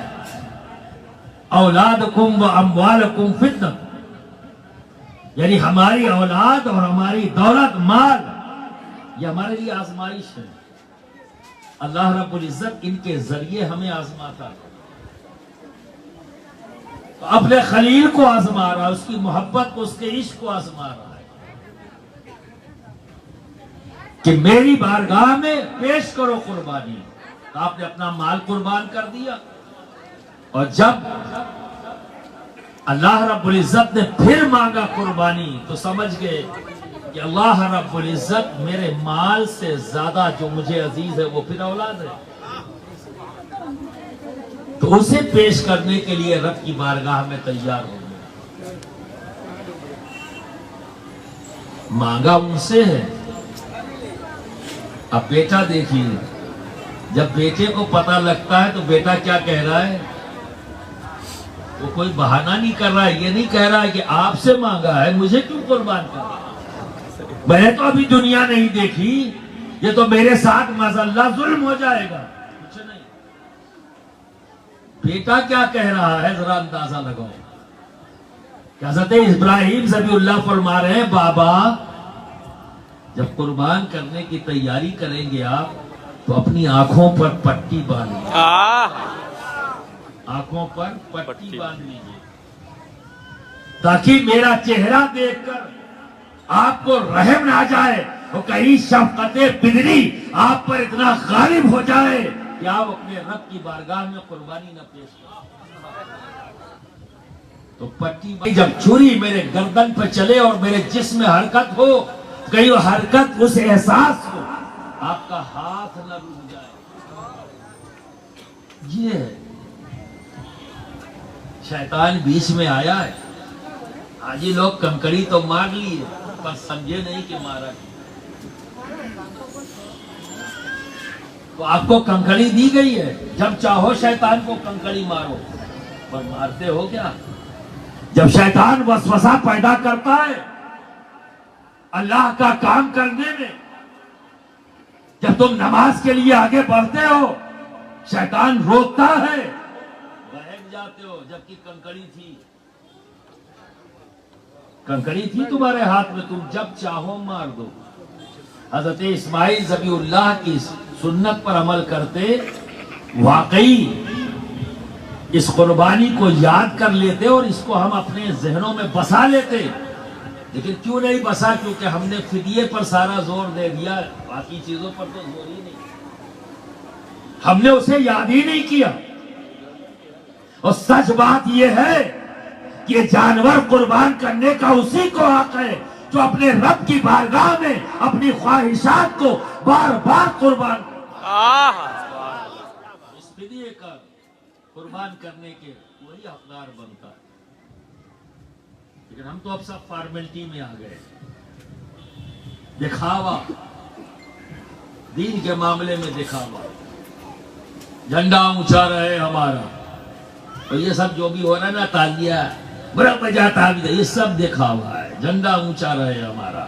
اولادکم و اموالکم فتنہ، یعنی ہماری اولاد اور ہماری دولت، مال، یہ ہمارے لیے آزمائش ہے۔ اللہ رب العزت ان کے ذریعے ہمیں آزماتا ہے، تو اپنے خلیل کو آزما رہا ہے، اس کی محبت کو، اس کے عشق کو آزما رہا ہے کہ میری بارگاہ میں پیش کرو قربانی۔ تو آپ نے اپنا مال قربان کر دیا. اور جب اللہ رب العزت نے پھر مانگا قربانی تو سمجھ گئے کہ اللہ رب العزت میرے مال سے زیادہ جو مجھے عزیز ہے وہ پھر اولاد ہے. تو اسے پیش کرنے کے لیے رب کی بارگاہ میں تیار ہو گئے. مانگا ان سے ہے. اب بیٹا دیکھیے، جب بیٹے کو پتہ لگتا ہے تو بیٹا کیا کہہ رہا ہے؟ وہ کوئی بہانہ نہیں کر رہا ہے، یہ نہیں کہہ رہا ہے کہ آپ سے مانگا ہے مجھے کیوں قربان کر رہا ہے؟ میں نے تو ابھی دنیا نہیں دیکھی، یہ تو میرے ساتھ معاذاللہ ظلم ہو جائے گا. کچھ نہیں. بیٹا کیا کہہ رہا ہے ذرا اندازہ لگاؤ. کہ حضرت ابراہیم ذبیح اللہ فرما رہے ہیں بابا جب قربان کرنے کی تیاری کریں گے آپ تو اپنی آنکھوں پر پٹی باندھ آنکھوں پر پٹی باندھ لیجیے تاکہ میرا چہرہ دیکھ کر آپ کو رحم نہ جائے اور کہیں شفقت بدری آپ پر اتنا غالب ہو جائے کہ آپ اپنے رب کی بارگاہ میں قربانی نہ پیش کریں. تو پٹی جب چھری میرے گردن پہ چلے اور میرے جسم میں حرکت ہو کہیں وہ حرکت اس احساس ہو آپ کا ہاتھ نہ رک جائے. یہ شیطان بیچ میں آیا ہے. آج ہی لوگ کنکڑی تو مار لیے پر سمجھے نہیں کہ مارا. تو آپ کو کنکڑی دی گئی ہے، جب چاہو شیطان کو کنکڑی مارو، پر مارتے ہو کیا؟ جب شیطان وسوسہ پیدا کرتا ہے اللہ کا کام کرنے میں، جب تم نماز کے لیے آگے بڑھتے ہو شیطان روکتا ہے، بہک جاتے ہو جبکہ کنکڑی تھی تمہارے ہاتھ میں، تم جب چاہو مار دو. حضرت اسماعیل ذبیح اللہ کی سنت پر عمل کرتے واقعی اس قربانی کو یاد کر لیتے اور اس کو ہم اپنے ذہنوں میں بسا لیتے. لیکن کیوں نہیں بسا؟ کیونکہ ہم نے فدیے پر سارا زور دے دیا، باقی چیزوں پر تو زور ہی نہیں. ہم نے اسے یاد ہی نہیں کیا. اور سچ بات یہ ہے کہ جانور قربان کرنے کا اسی کو حق ہے جو اپنے رب کی بارگاہ میں اپنی خواہشات کو بار بار قربان اس فدیے کا قربان کرنے کے وہی حقدار بنتا ہے. لیکن ہم تو اب سب فارمیلٹی میں آ گئے. دکھاوا، دین کے معاملے میں دکھاوا، جھنڈا اونچا رہے ہمارا، اور یہ سب جو بھی ہو رہا ہے نا تالیہ بڑا بجا تالیہ، یہ سب دکھاوا ہے. جھنڈا اونچا رہے ہمارا.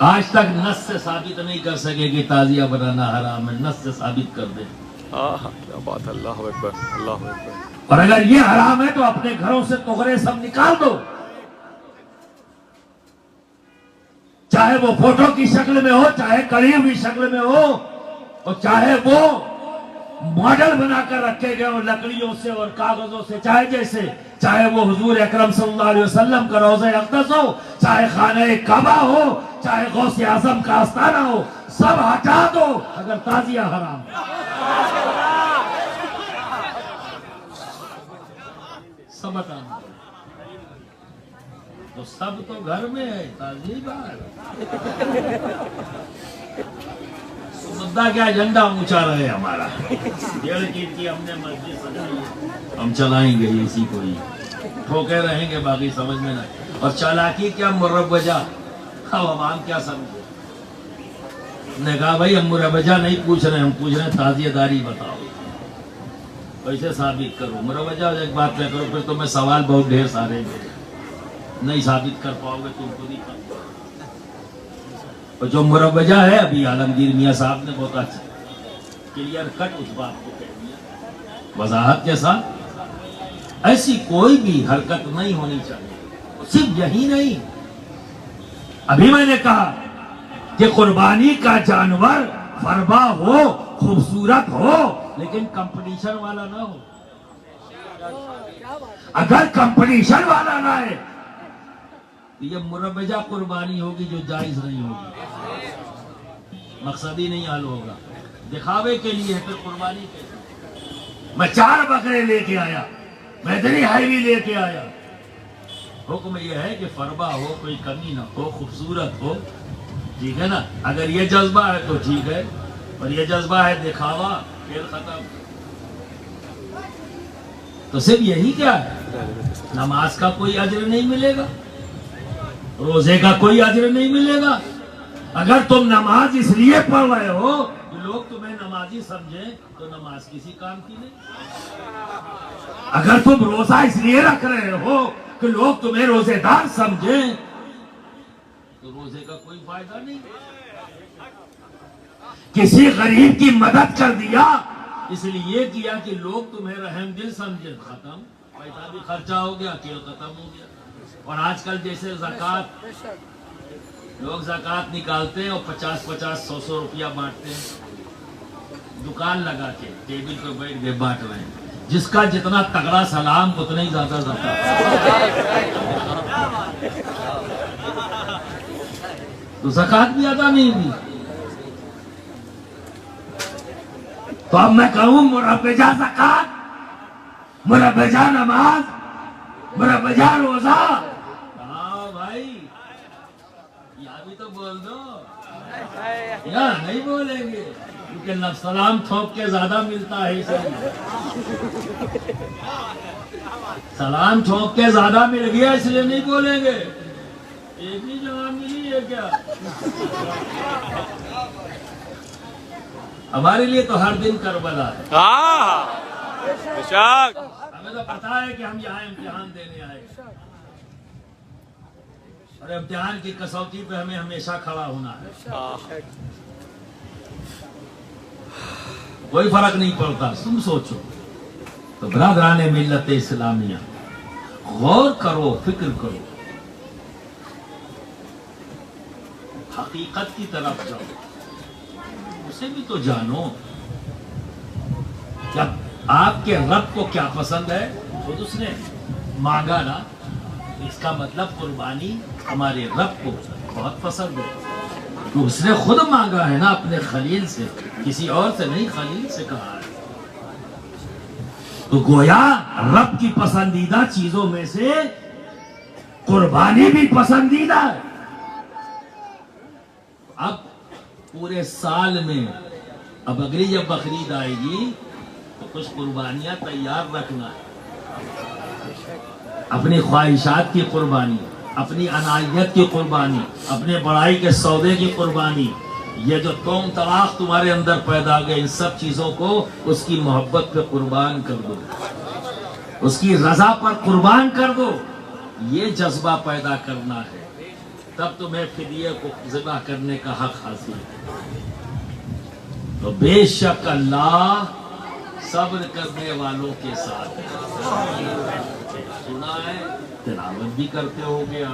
آج تک نص سے ثابت نہیں کر سکے کہ تعزیہ بنانا حرام ہے. نص سے ثابت کر دیں. کیا بات، اللہ اکبر، اللہ اکبر. اور اگر یہ حرام ہے تو اپنے گھروں سے تغرے سب نکال دو، چاہے وہ فوٹو کی شکل میں ہو، چاہے کڑی ہوئی شکل میں ہو، اور چاہے وہ ماڈل بنا کر رکھے گئے ہو لکڑیوں سے اور کاغذوں سے، چاہے وہ حضور اکرم صلی اللہ علیہ وسلم کا روضہ اقدس ہو، چاہے خانہ کعبہ ہو، چاہے غوث اعظم کا آستانہ ہو، سب ہٹا دو اگر تعزیہ حرام ہے. سب ہٹانا تو سب تو گھر میں ہے، تعزیہ باہر. مدعا کیا؟ جھنڈا اونچا رہے ہمارا. 1.5 چیز کی ہم نے مسجد سجائی ہے، ہم چلائیں گے اسی کو ہی، ٹھوکے رہیں گے، باقی سمجھ میں نہ. اور چالاکی کیا مروجہ، اب عوام کیا سمجھے. نے کہا بھائی ہم مروجہ نہیں پوچھ رہے، ہم پوچھ رہے ہیں تعزیہ داری بتاؤ، کیسے ثابت کرو. مروجہ ایک بات نہ کرو، پھر تو میں سوال بہت ڈھیر سارے نہیں ثابت کر پاؤ گے، تم خود ہی کر. اور جو مروجہ ہے ابھی عالمگیر میاں صاحب نے بہت اچھا کلیئر کٹ اس بات کو کہہ دیا وضاحت کے ساتھ. ایسی کوئی بھی حرکت نہیں ہونی چاہیے. صرف یہی نہیں، ابھی میں نے کہا کہ قربانی کا جانور فربا ہو، خوبصورت ہو، لیکن کمپٹیشن والا نہ ہو. اگر کمپٹیشن والا نہ ہے یہ مروجہ قربانی ہوگی جو جائز نہیں ہوگی. مقصد ہی نہیں حل ہوگا، دکھاوے کے لیے ہے، پھر قربانی کیسے؟ میں 4 بکرے لے کے آیا، میں اتنی ہیوی لے کے آیا. حکم یہ ہے کہ فربا ہو، کوئی کمی نہ ہو، خوبصورت ہو، ٹھیک ہے نا. اگر یہ جذبہ ہے تو ٹھیک ہے، اور یہ جذبہ ہے دکھاوا، پھر ختم. تو صرف یہی کیا ہے؟ نماز کا کوئی اجر نہیں ملے گا، روزے کا کوئی اجر نہیں ملے گا. اگر تم نماز اس لیے پڑھ رہے ہو کہ لوگ تمہیں نمازی سمجھیں تو نماز کسی کام کی نہیں. اگر تم روزہ اس لیے رکھ رہے ہو کہ لوگ تمہیں روزے دار سمجھیں تو روزے کا کوئی فائدہ نہیں. کسی غریب کی مدد کر دیا اس لیے کیا کہ لوگ تمہیں رحم دل سمجھیں، ختم. پیسہ بھی خرچہ ہو گیا، کھیل ختم ہو گیا. اور آج کل جیسے زکوٰۃ، لوگ زکوٰۃ نکالتے ہیں اور 50-50 100 روپیہ بانٹتے ہیں، دکان لگا کے ٹیبل پہ بیٹھ کے بانٹ رہے ہیں. جس کا جتنا تگڑا سلام اتنا ہی زیادہ تو زکوٰۃ بھی ادا نہیں ہوئی. تو اب میں کہوں مربجہ زکوٰۃ، مربجہ نماز، مربجہ روزہ. ہاں بھائی یا بھی تو بول دو، یا نہیں بولیں گے کیونکہ سلام تھوک کے زیادہ ملتا ہے. اسے سلام ٹھوک کے زیادہ مل گیا اس لیے نہیں بولیں گے. ایک ہی جگہ ملی ہے کیا؟ ہمارے لیے تو ہر دن کربلا ہے. ہمیں تو پتا ہے کہ ہم یہاں امتحان دینے آئے، اور امتحان کی کسوٹی پہ ہمیں ہمیشہ کھڑا ہونا ہے. کوئی فرق نہیں پڑتا. تم سوچو تو برادران ملت اسلامیہ، غور کرو، فکر کرو، حقیقت کی طرف جاؤ، اسے بھی تو جانو. جب آپ کے رب کو کیا پسند ہے خود اس نے مانگا نا، اس کا مطلب قربانی ہمارے رب کو بہت پسند ہے. تو اس نے خود مانگا ہے نا اپنے خلیل سے، کسی اور سے نہیں، خلیل سے کہا ہے. تو گویا رب کی پسندیدہ چیزوں میں سے قربانی بھی پسندیدہ ہے. اب پورے سال میں اب اگلی جب بقرعید آئے گی تو کچھ قربانیاں تیار رکھنا ہے. اپنی خواہشات کی قربانی، اپنی عنایت کی قربانی، اپنے بڑائی کے سودے کی قربانی. یہ جو توم طلاق تمہارے اندر پیدا گئے، ان سب چیزوں کو اس کی محبت پہ قربان کر دو، اس کی رضا پر قربان کر دو. یہ جذبہ پیدا کرنا ہے، تب تمہیں فدیے کو ذبح کرنے کا حق حاصل ہے. تو بے شک اللہ صبر کرنے والوں کے ساتھ سنا ہے، تلاوت بھی کرتے ہو گیا.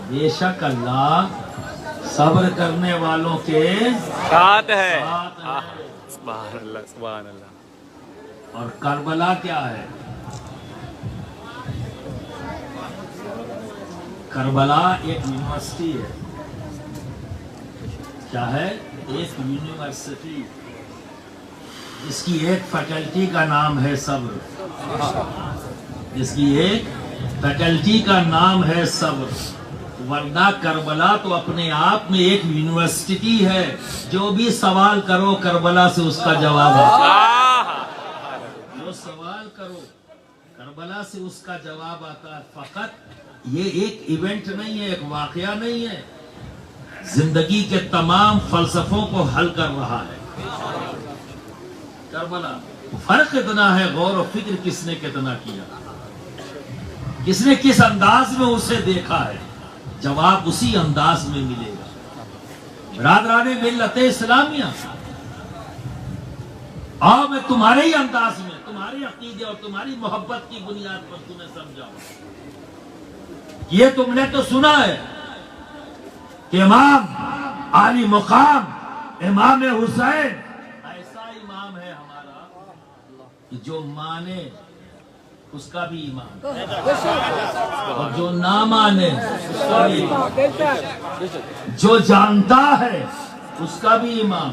بے شک اللہ صبر کرنے والوں کے ساتھ ہے. ساتھ ہے. سبحان اللہ، سبحان اللہ. اور کربلا کیا ہے؟ کربلا ایک یونیورسٹی ہے. کیا ہے؟ ایک یونیورسٹی. اس کی ایک فیکلٹی کا نام ہے صبر. اس کی ایک فیکلٹی کا نام ہے صبر. ورنہ کربلا تو اپنے آپ میں ایک یونیورسٹی ہے. جو بھی سوال کرو کربلا سے اس کا جواب ہے. جو سوال کرو کربلا سے اس کا جواب آتا ہے. فقط یہ ایک ایونٹ نہیں ہے، ایک واقعہ نہیں ہے، زندگی کے تمام فلسفوں کو حل کر رہا ہے کربلا. فرق اتنا ہے، غور و فکر کس نے کتنا کیا، کس نے کس انداز میں اسے دیکھا ہے، جواب اسی انداز میں ملے گا. برادران ملت اسلامیہ، آؤ میں تمہارے ہی انداز میں، تمہارے عقیدے اور تمہاری محبت کی بنیاد پر تمہیں سمجھاؤں. یہ تم نے تو سنا ہے کہ امام عالی مقام امام حسین ایسا امام ہے ہمارا کہ جو مانے اس کا بھی ایمان، اور جو نہ مانے اس کا بھی ایمان. جو جانتا ہے اس کا بھی امام،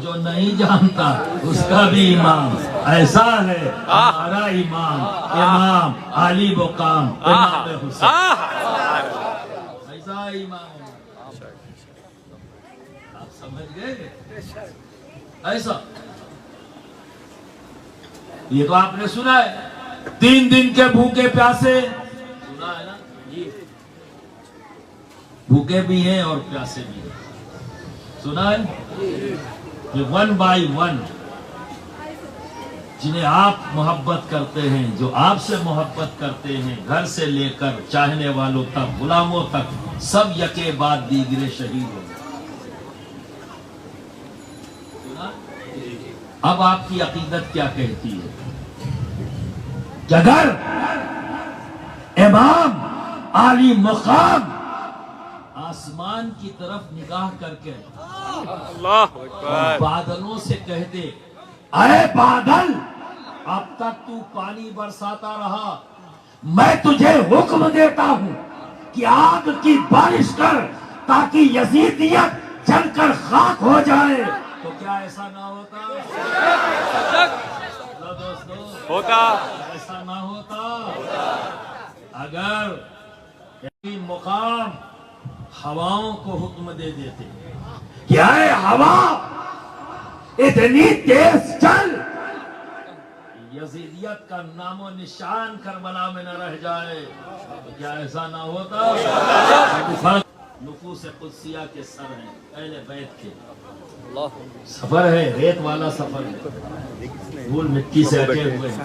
جو نہیں جانتا اس کا بھی امام. ایسا ہے ہمارا امام، امام علی مقام امام حسین. ایسا امام آپ سمجھ گئے. ایسا یہ تو آپ نے سنا ہے 3 دن کے بھوکے پیاسے، سنا ہے نا جی، بھوکے بھی ہیں اور پیاسے بھی ہیں. سنا ہے کہ 1 by 1 جنہیں آپ محبت کرتے ہیں، جو آپ سے محبت کرتے ہیں، گھر سے لے کر چاہنے والوں تک، غلاموں تک، سب یکے بعد دیگرے شہید ہو گئے. اب آپ کی عقیدت کیا کہتی ہے کہ اگر امام عالی مقام آسمان کی طرف نگاہ کر کے اللہ اکبر. بادلوں سے کہہ دے اے بادل اب تک تو پانی برساتا رہا، میں تجھے حکم دیتا ہوں کہ آگ کی بارش کر تاکہ یزیدیت جل کر خاک ہو جائے، تو کیا ایسا نہ ہوتا؟ دوستو ہوتا. ایسا نہ ہوتا اگر یہ مقام ہواؤں کو حکم دے دیتے کہ اے ہوا اتنی تیز چل یزیدیت کا نام و نشان کربلا میں نہ رہ جائے، تو کیا ایسا نہ ہوتا؟ نفوس قدسیہ کے سر ہیں اہل بیت کے. سفر ہے، ریت والا سفر ہے، دھول مٹی سے اٹے ہوئے ہیں.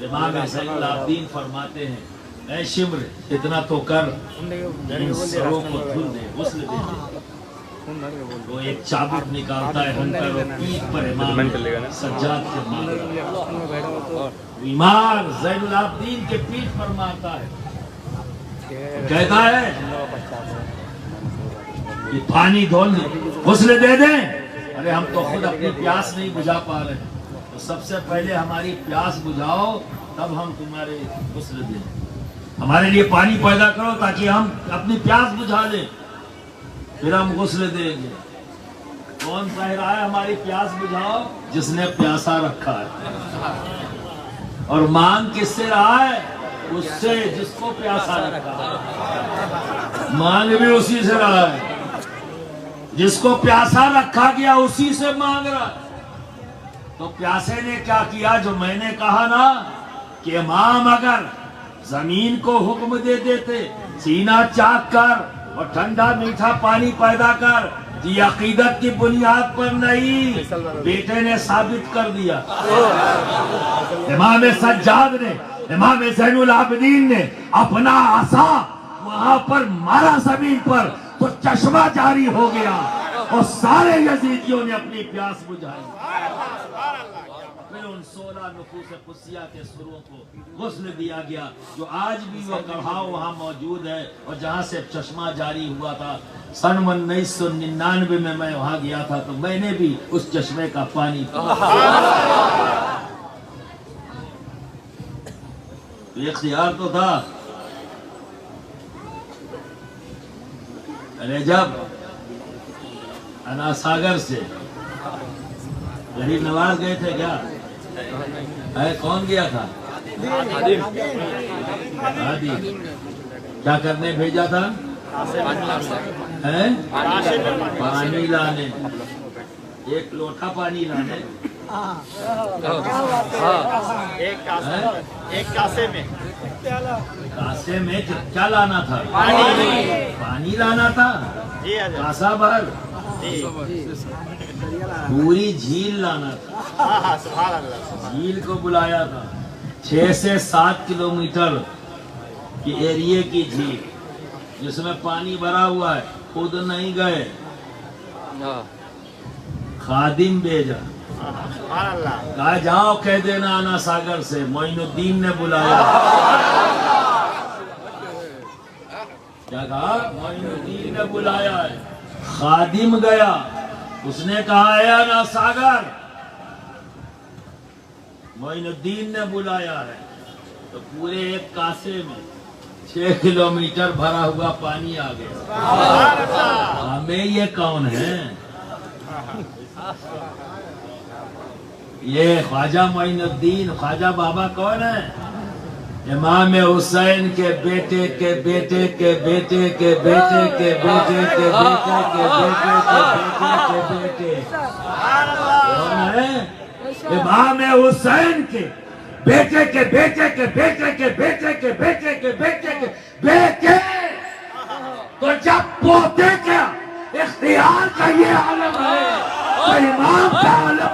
امام زین العابدین فرماتے ہیں اے شمر اتنا تو کر ان سروں کو دھل دے، غسل دے دے. وہ ایک چابک نکالتا ہے ہم پر، پیٹ پر امام سجاد کے مارتا ہے. امام زین العابدین کے پیٹ پر مارتا ہے، کہتا ہے کہ پانی دھول دے، غسل دے دیں. ارے ہم تو خود اپنی پیاس نہیں بجھا پا رہے، تو سب سے پہلے ہماری پیاس بجھاؤ تب ہم تمہارے غسل دیں. ہمارے لیے پانی پیدا کرو تاکہ ہم اپنی پیاس بجھا لیں، پھر ہم غسل دیں گے. کون کہہ رہا ہے ہماری پیاس بجھاؤ؟ جس نے پیاسا رکھا ہے. اور مانگ کس سے رہا ہے؟ اس سے جس کو پیاسا رکھا ہے. مانگ بھی اسی سے رہا ہے، جس کو پیاسا رکھا گیا اسی سے مانگ رہا ہے. تو پیاسے نے کیا کیا؟ جو میں نے کہا نا کہ امام اگر زمین کو حکم دے دیتے سینہ چاک کر اور ٹھنڈا میٹھا پانی پیدا کر، یہ عقیدت کی بنیاد پر نہیں، بیٹے نے ثابت کر دیا. امام سجاد نے، امام زین العابدین نے اپنا عصا وہاں پر مارا زمین پر تو چشمہ جاری ہو گیا اور سارے یزیدیوں نے اپنی پیاس بجھائی. پھر ان 16 نفوس قدسیہ کے سروں کو غسل دیا گیا، جو آج بھی وہ کڑھاؤ وہاں موجود ہے، اور جہاں سے چشمہ جاری ہوا تھا. سن 1999 میں وہاں گیا تھا تو میں نے بھی اس چشمے کا پانی پیا. اختیار تو تھا. ارے جب انا ساگر سے غریب نواز گئے تھے کیا؟ کون گیا تھا؟ عادی. کیا کرنے بھیجا تھا؟ پانی لانے، ایک لوٹا پانی لانے، ایک کاسے میں کاسے میں کیا لانا تھا؟ پانی لانا تھا. کاسا بھر پوری جھیل لانا تھا. جھیل کو بلایا تھا. 6 سے 7 کلومیٹر کی ایریے کی جھیل جس میں پانی بھرا ہوا ہے. خود نہیں گئے، خادم بھیجا. کہا جاؤ کہہ دینا آنا ساگر سے معین الدین نے بلایا. کیا کہا؟ معین الدین نے بلایا ہے. خادم گیا، اس نے کہا اے آنا ساگر معین الدین نے بلایا ہے. تو پورے ایک کاسے میں 6 کلومیٹر بھرا ہوا پانی آ گیا. ہمیں یہ کون ہے؟ یہ خواجہ معین الدین خواجہ بابا کون ہے؟ امام حسین کے بیٹے کے بیٹے کے بیٹے کے بیٹے کے بیٹے کے بیٹے کے بیٹے کے بیٹے کے کون ہے؟ امام حسین کے بیٹے کے بیٹے کے بیٹے کے بیٹے کے بیٹے کے بیٹے کے بیٹے. تو جب پوتے کا اختیار کا یہ عالم ہے تو امام کا عالم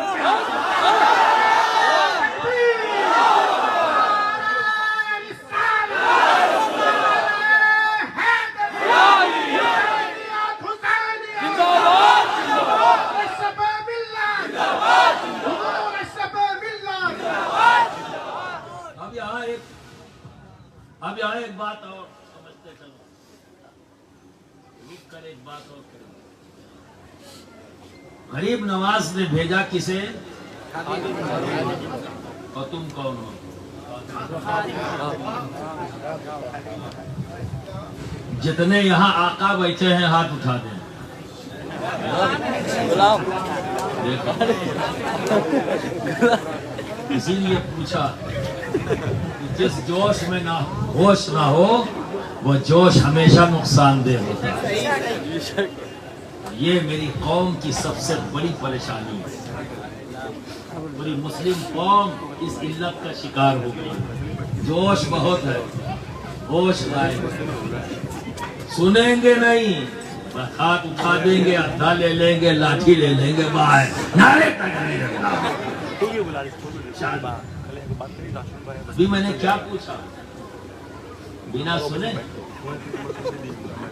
کیا ہے؟ اب یہاں ایک بات اور سمجھتے چلو، رک کر ایک بات اور کریں. غریب نواز نے بھیجا کسے؟ اور تم کون ہو؟ جتنے یہاں آقا بیٹھے ہیں ہاتھ اٹھا دیں. اسی لیے پوچھا جس جوش میں نہ ہوش نہ ہو وہ جوش ہمیشہ نقصان دہ ہوتا ہے. یہ میری قوم کی سب سے بڑی پریشانی ہے. پوری مسلم قوم اس علت کا شکار ہو گئی. جوش بہت ہے، ہوش غائب. سنیں گے نہیں، ہاتھ اٹھا دیں گے، ادھا لے لیں گے، لاٹھی لے لیں گے، باہر نعرے تک ابھی میں نے کیا پوچھا بنا سنے؟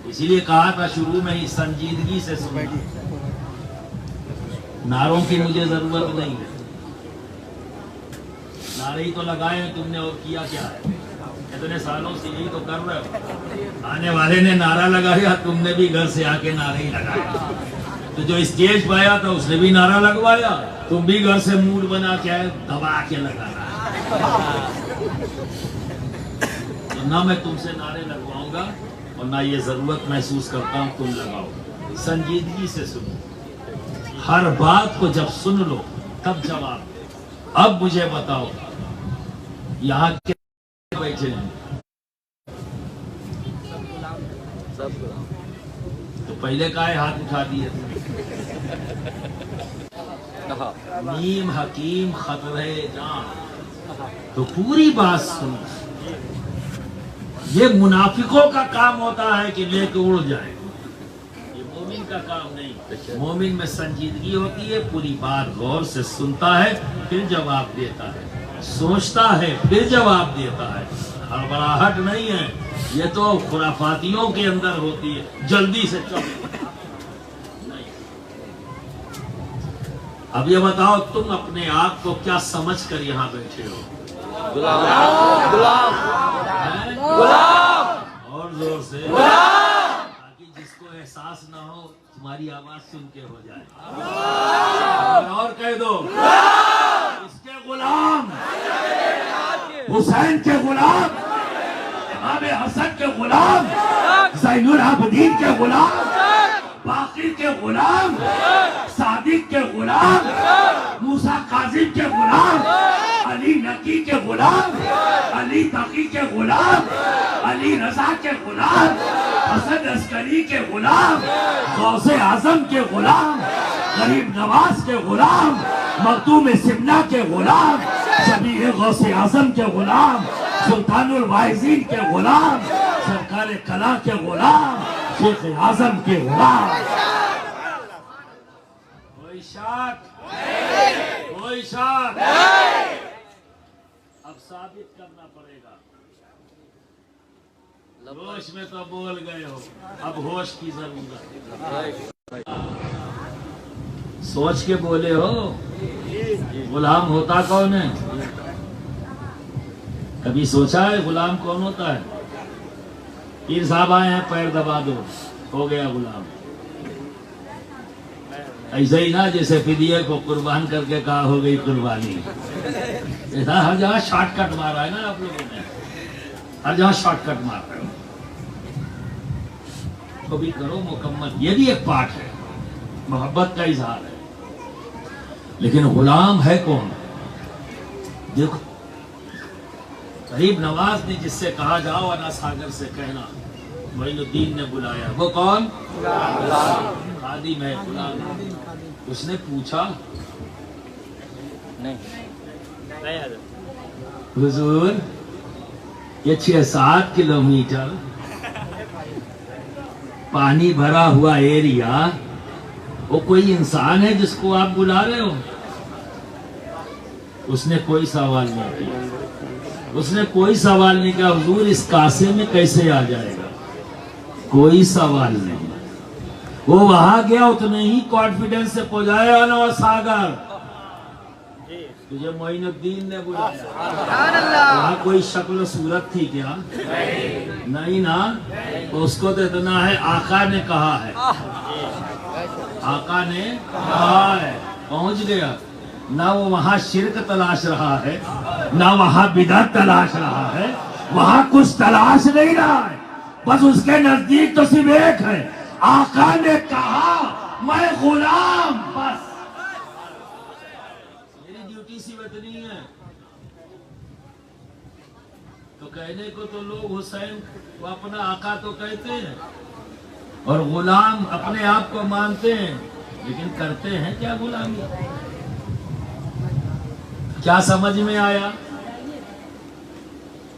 اسی لیے کہا تھا شروع میں ہی سنجیدگی سے سننا. نعروں کی مجھے ضرورت نہیں ہے. نعرے ہی تو لگائے ہیں تم نے، اور کیا کیا ہے؟ اتنے سالوں سے یہی تو کر رہے ہو. آنے والے نے نعرہ لگایا، تم نے بھی گھر سے آ کے نعرے ہی لگایا. تو جو اسٹیج پہ آیا تھا اس نے بھی نعرہ لگوایا، تم بھی گھر سے موڈ بنا کے آئے دبا کے لگانا. نہ میں تم سے نعرے لگواؤں گا اور نہ یہ ضرورت محسوس کرتا ہوں تم لگاؤ. سنجیدگی سے سنو، ہر بات کو جب سن لو تب جواب. اب مجھے بتاؤ یہاں کے بیٹھے ہیں تو پہلے کہے ہاتھ اٹھا دیے نیم حکیم خطرے جان. تو پوری بات سنو. یہ منافقوں کا کام ہوتا ہے کہ لے کے اڑ جائے، یہ مومن کا کام نہیں. مومن میں سنجیدگی ہوتی ہے، پوری بات غور سے سنتا ہے پھر جواب دیتا ہے، سوچتا ہے پھر جواب دیتا ہے. ہڑبڑاہٹ نہیں ہے، یہ تو خرافاتیوں کے اندر ہوتی ہے، جلدی سے چلو. اب یہ بتاؤ تم اپنے آپ کو کیا سمجھ کر یہاں بیٹھے ہو؟ غلام. اور زور سے تاکہ جس کو احساس نہ ہو تمہاری آواز سن کے ہو جائے. اور کہہ دو اس کے غلام، حسین کے غلام، امام حسن کے غلام، زین العابدین کے غلام، باقر کے غلام، صادق کے غلام، موسیٰ کاظم کے غلام، علی نقی کے غلام، علی تقی کے غلام، علی رضا کے غلام، حسن عسکری کے غلام، غوث اعظم کے غلام، غریب نواز کے غلام، مخدوم سمنہ کے غلام، شبیہ غوث اعظم کے غلام، سلطان الواعظین کے غلام، سرکار کلا کے غلام، شیخ اعظم کے غلام. کوئی شک؟ کوئی شک؟ اب ثابت کرنا پڑے گا. ہوش میں تو بول گئے ہو، اب ہوش کی ضرورت. سوچ کے بولے ہو. غلام ہوتا کون ہے؟ کبھی سوچا ہے غلام کون ہوتا ہے؟ پیر صاحب آئے ہیں پیر دبا دو ہو گیا غلام. ایسا ہی نا جیسے فدیے کو قربان کر کے کہا ہو گئی قربانی. ہر جگہ شارٹ کٹ مارا ہے نا آپ لوگوں نے، ہر جگہ شارٹ کٹ مار رہے ہو. تو بھی کرو مکمل. یہ بھی ایک پارٹ ہے، محبت کا اظہار ہے. لیکن غلام ہے کون؟ دیکھو غریب نواز نے جس سے کہا جاؤ انا ساگر سے کہنا معین الدین نے بلایا، وہ کون؟ خادم ہے، غلام۔ اس نے پوچھا حضور یہ 6-7 کلومیٹر پانی بھرا ہوا ایریا، وہ کوئی انسان ہے جس کو آپ بلا رہے ہو؟ اس نے کوئی سوال نہیں کیا، اس نے کوئی سوال نہیں کیا حضور اس کاسے میں کیسے آ جائے گا، کوئی سوال نہیں۔ وہ وہاں گیا اتنے ہی کانفیڈنس سے پہنچایا نا ساگر، تجھے معین الدین نے بلایا۔ وہاں کوئی شکل و صورت تھی کیا؟ نہیں نا، اس کو تو اتنا ہے آقا نے کہا ہے، آقا نے کہا ہے، پہنچ گیا۔ نہ وہ وہاں شرک تلاش رہا ہے، نہ وہاں بدعت تلاش رہا ہے، وہاں کچھ تلاش نہیں رہا ہے، بس اس کے نزدیک تو صرف ایک ہے، آقا نے کہا میں غلام، بس میری ڈیوٹی صرف اتنی ہے۔ تو کہنے کو تو لوگ حسین کو اپنا آقا تو کہتے ہیں اور غلام اپنے آپ کو مانتے ہیں، لیکن کرتے ہیں کیا غلامی؟ کیا سمجھ میں آیا؟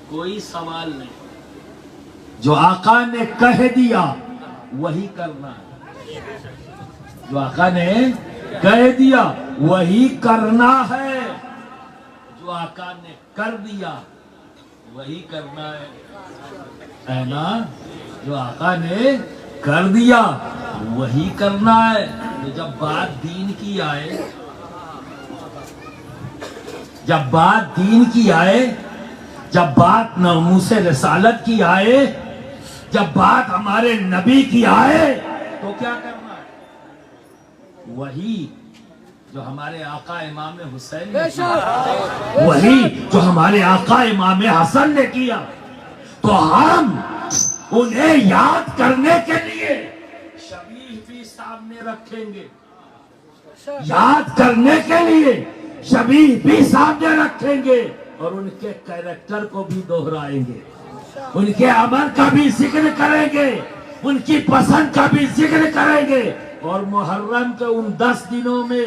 کوئی سوال نہیں، جو آقا نے کہہ دیا وہی کرنا ہے، جو آقا نے کہہ دیا وہی کرنا ہے، جو آقا نے کر دیا وہی کرنا ہے نا؟ جو آقا نے کر دیا وہی کرنا ہے۔ تو جب بات دین کی آئے، جب بات دین کی آئے، جب بات ناموس رسالت کی آئے، جب بات ہمارے نبی کی آئے، تو کیا کرنا ہے؟ وہی جو ہمارے آقا امام حسین نے کیا، وہی جو ہمارے آقا امام حسن نے کیا، تو ہم انہیں یاد کرنے کے لیے شبیہ بھی سامنے رکھیں گے، یاد کرنے کے لیے شبیہ بھی سامنے رکھیں گے، اور ان کے کیریکٹر کو بھی دہرائیں گے، ان کے عمل کا بھی ذکر کریں گے، ان کی پسند کا بھی ذکر کریں گے، اور محرم کے ان 10 دنوں میں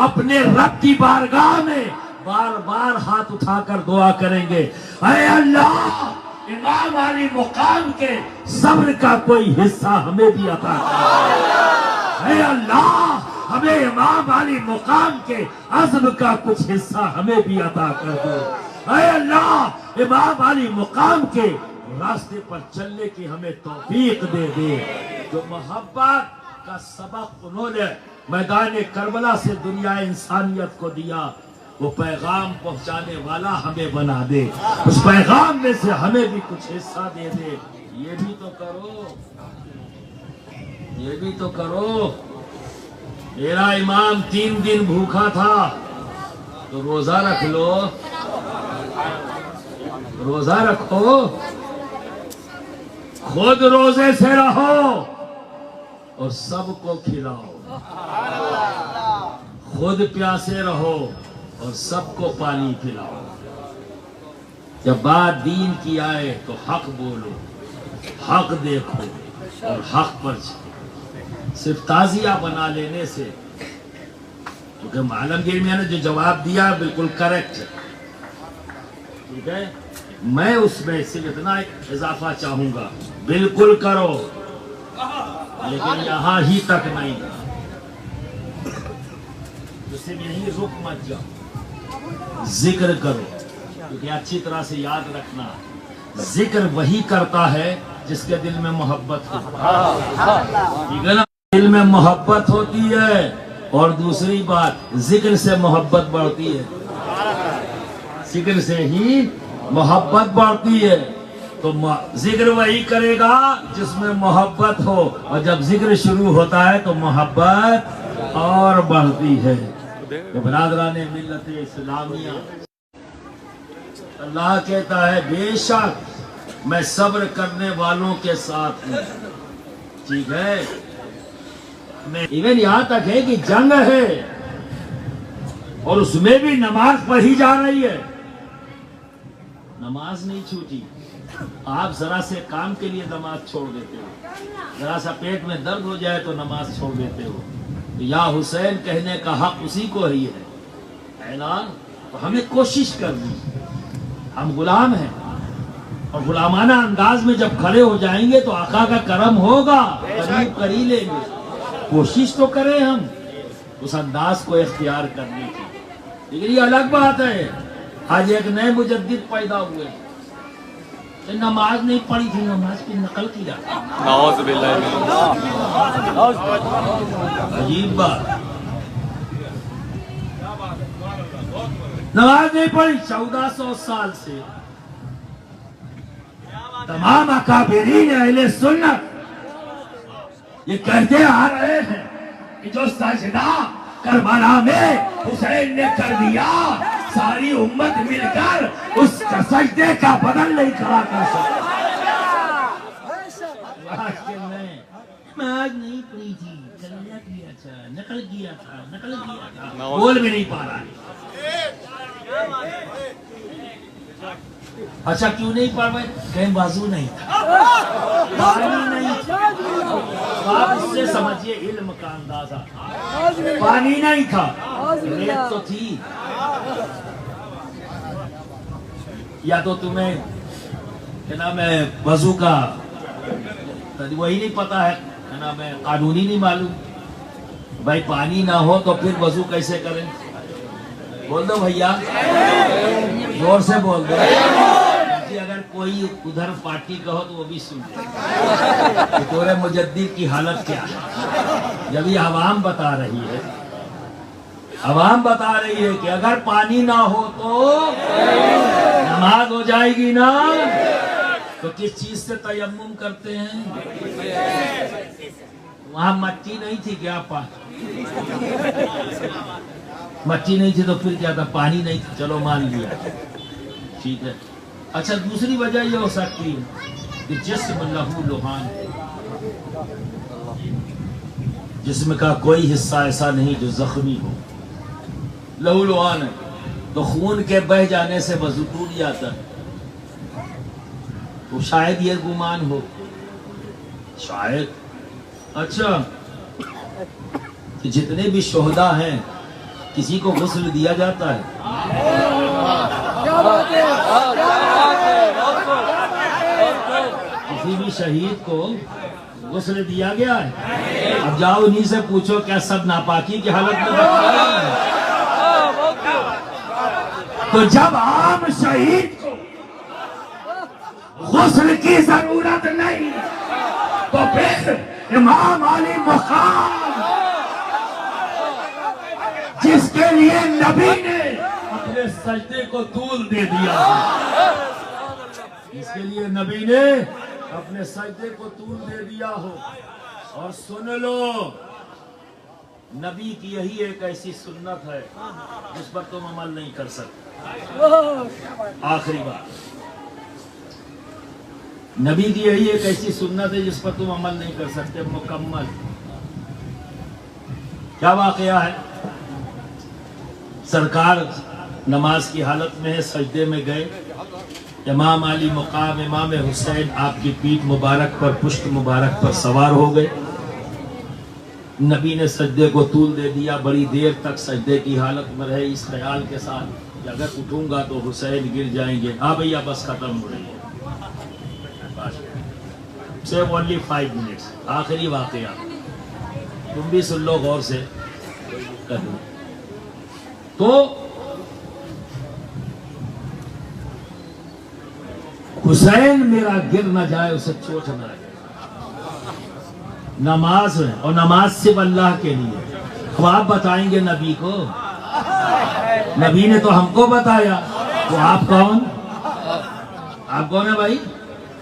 اپنے رب کی بارگاہ میں بار بار ہاتھ اٹھا کر دعا کریں گے، اے اللہ امام علی مقام کے صبر کا کوئی حصہ ہمیں بھی عطا کر، اے اللہ ہمیں امام علی مقام کے عزم کا کچھ حصہ ہمیں بھی عطا کر دو، اے اللہ امام علی مقام کے راستے پر چلنے کی ہمیں توفیق دے دے۔ جو محبت کا سبق انہوں نے میدان کربلا سے دنیا انسانیت کو دیا، وہ پیغام پہنچانے والا ہمیں بنا دے، اس پیغام میں سے ہمیں بھی کچھ حصہ دے دے۔ یہ بھی تو کرو، یہ بھی تو کرو۔ میرا امام 3 دن بھوکا تھا تو روزہ رکھ لو، روزہ رکھو، خود روزے سے رہو اور سب کو کھلاؤ، خود پیاسے رہو اور سب کو پانی پلاؤ۔ جب بات دین کی آئے تو حق بولو، حق دیکھو اور حق پر چلو۔ صرف تعزیہ بنا لینے سے، کیونکہ عالمگیر میاں نے جو جواب دیا بالکل کریکٹ ہے، ٹھیک ہے، میں اس میں صرف اتنا اضافہ چاہوں گا، بالکل کرو لیکن یہاں ہی تک نہیں، صرف یہیں رک مت جاؤ، ذکر کرو، کیونکہ اچھی طرح سے یاد رکھنا ذکر وہی کرتا ہے جس کے دل میں محبت ہو، ٹھیک ہے نا؟ دل میں محبت ہوتی ہے، اور دوسری بات ذکر سے محبت بڑھتی ہے، ذکر سے ہی محبت بڑھتی ہے۔ تو ذکر وہی کرے گا جس میں محبت ہو، اور جب ذکر شروع ہوتا ہے تو محبت اور بڑھتی ہے۔ تو برادران ملت اسلامیہ، اللہ کہتا ہے بے شک میں صبر کرنے والوں کے ساتھ ہوں، ٹھیک ہے؟ ایون یہاں تک ہے کہ جنگ ہے اور اس میں بھی نماز پڑھی جا رہی ہے. نماز نہیں چھوٹی. آپ ذرا سے کام کے لیے نماز چھوڑ دیتے ہو, ذرا سا پیٹ میں درد ہو جائے تو نماز چھوڑ دیتے ہو. یا حسین کہنے کا حق اسی کو ہی ہے. اعلان تو ہمیں کوشش کرنی, ہم غلام ہیں اور غلامانہ انداز میں جب کھڑے ہو جائیں گے تو آقا کا کرم ہوگا, قریب کر ہی لیں گے. کوشش تو کریں ہم اس انداز کو اختیار کرنے کی. لیکن یہ الگ بات ہے, آج ایک نئے مجدد پیدا ہوئے, نماز نہیں پڑھی تھی, نماز کی نقل کیا. نعوذ باللہ من عجیب بات. نماز نہیں پڑھی 1400 سال سے. تمام اکابرین اہل سنت یہ کہتے آ رہے ہیں کہ جو سجدہ کربلا میں حسین نے کر دیا, ساری امت مل کر اس سجدے کا بدل نہیں کھڑا کر سکتا. نماز نہیں پڑھی تھی, نقل کیا تھا, بول بھی نہیں پا رہا. اچھا کیوں نہیں پڑھ رہے؟ کہیں بازو نہیں تھا, پانی نہیں تھا. آپ اس سے سمجھئے علم کا اندازہ. پانی نہیں تھا, ریت تو تھی. یا تو تمہیں کہ نام ہے وضو کا وہی نہیں پتا ہے, نام ہے قانونی نہیں معلوم. بھائی پانی نہ ہو تو پھر وضو کیسے کریں؟ بول دو بھیا, زور سے بول دو. اگر کوئی ادھر پارٹی کا ہو تو وہ بھی سن لے تورے مجدد کی حالت کیا ہے. جب یہ عوام بتا رہی ہے, عوام بتا رہی ہے کہ اگر پانی نہ ہو تو نماز ہو جائے گی نا, تو کس چیز سے تیمم کرتے ہیں؟ وہاں مٹی نہیں تھی کیا؟ مٹی نہیں تھی تو پھر کیا تھا؟ پانی نہیں تھی. چلو مان لیا, ٹھیک ہے. اچھا دوسری وجہ یہ ہو سکتی ہے کہ جسم لہو لوہان, جسم کا کوئی حصہ ایسا نہیں جو زخمی ہو. لہو لوہان ہے تو خون کے بہ جانے سے وضو ٹوٹ جاتا ہے. تو شاید یہ گمان ہو, شاید. اچھا کہ جتنے بھی شہداء ہیں کسی کو غسل دیا جاتا ہے؟ کسی بھی شہید کو غسل دیا گیا ہے؟ اب جاؤ انہی سے پوچھو کیا سب ناپاکی کی حالت میں بچا ہے؟ تو جب عام شہید کو غسل کی ضرورت نہیں تو پھر امام علی مقام جس کے لیے نبی نے اپنے سجدے کو طول دے دیا, جس کے لیے نبی نے اپنے سجدے کو طول دے دیا ہو. اور سن لو, نبی کی یہی ایک ایسی سنت ہے جس پر تم عمل نہیں کر سکتے. آخری بات, نبی کی یہی ایک ایسی سنت ہے جس پر تم عمل نہیں کر سکتے مکمل. کیا واقعہ ہے؟ سرکار نماز کی حالت میں ہے, سجدے میں گئے. امام علی مقام امام حسین آپ کی پیٹھ مبارک پر, پشت مبارک پر سوار ہو گئے. نبی نے سجدے کو طول دے دیا, بڑی دیر تک سجدے کی حالت میں رہے اس خیال کے ساتھ کہ اگر اٹھوں گا تو حسین گر جائیں گے. ہاں بھیا بس ختم ہو رہی ہے, صرف only 5 minutes. آخری واقعہ تم بھی سن لو غور سے. تو حسین میرا گر نہ جائے, اسے چوٹ نہ لگے. نماز ہے اور نماز صرف اللہ کے لیے. اب آپ بتائیں گے نبی کو, نبی نے تو ہم کو بتایا, تو آپ کون؟ آپ کون ہے بھائی؟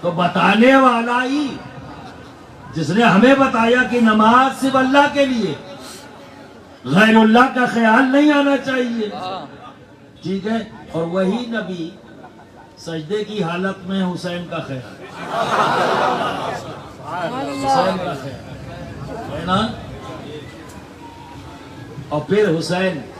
تو بتانے والا ہی جس نے ہمیں بتایا کہ نماز صرف اللہ کے لیے, غیر اللہ کا خیال نہیں آنا چاہیے. ٹھیک ہے, اور وہی نبی سجدے کی حالت میں حسین کا خیال, حسین کا خیال ہے نا. اور پھر حسین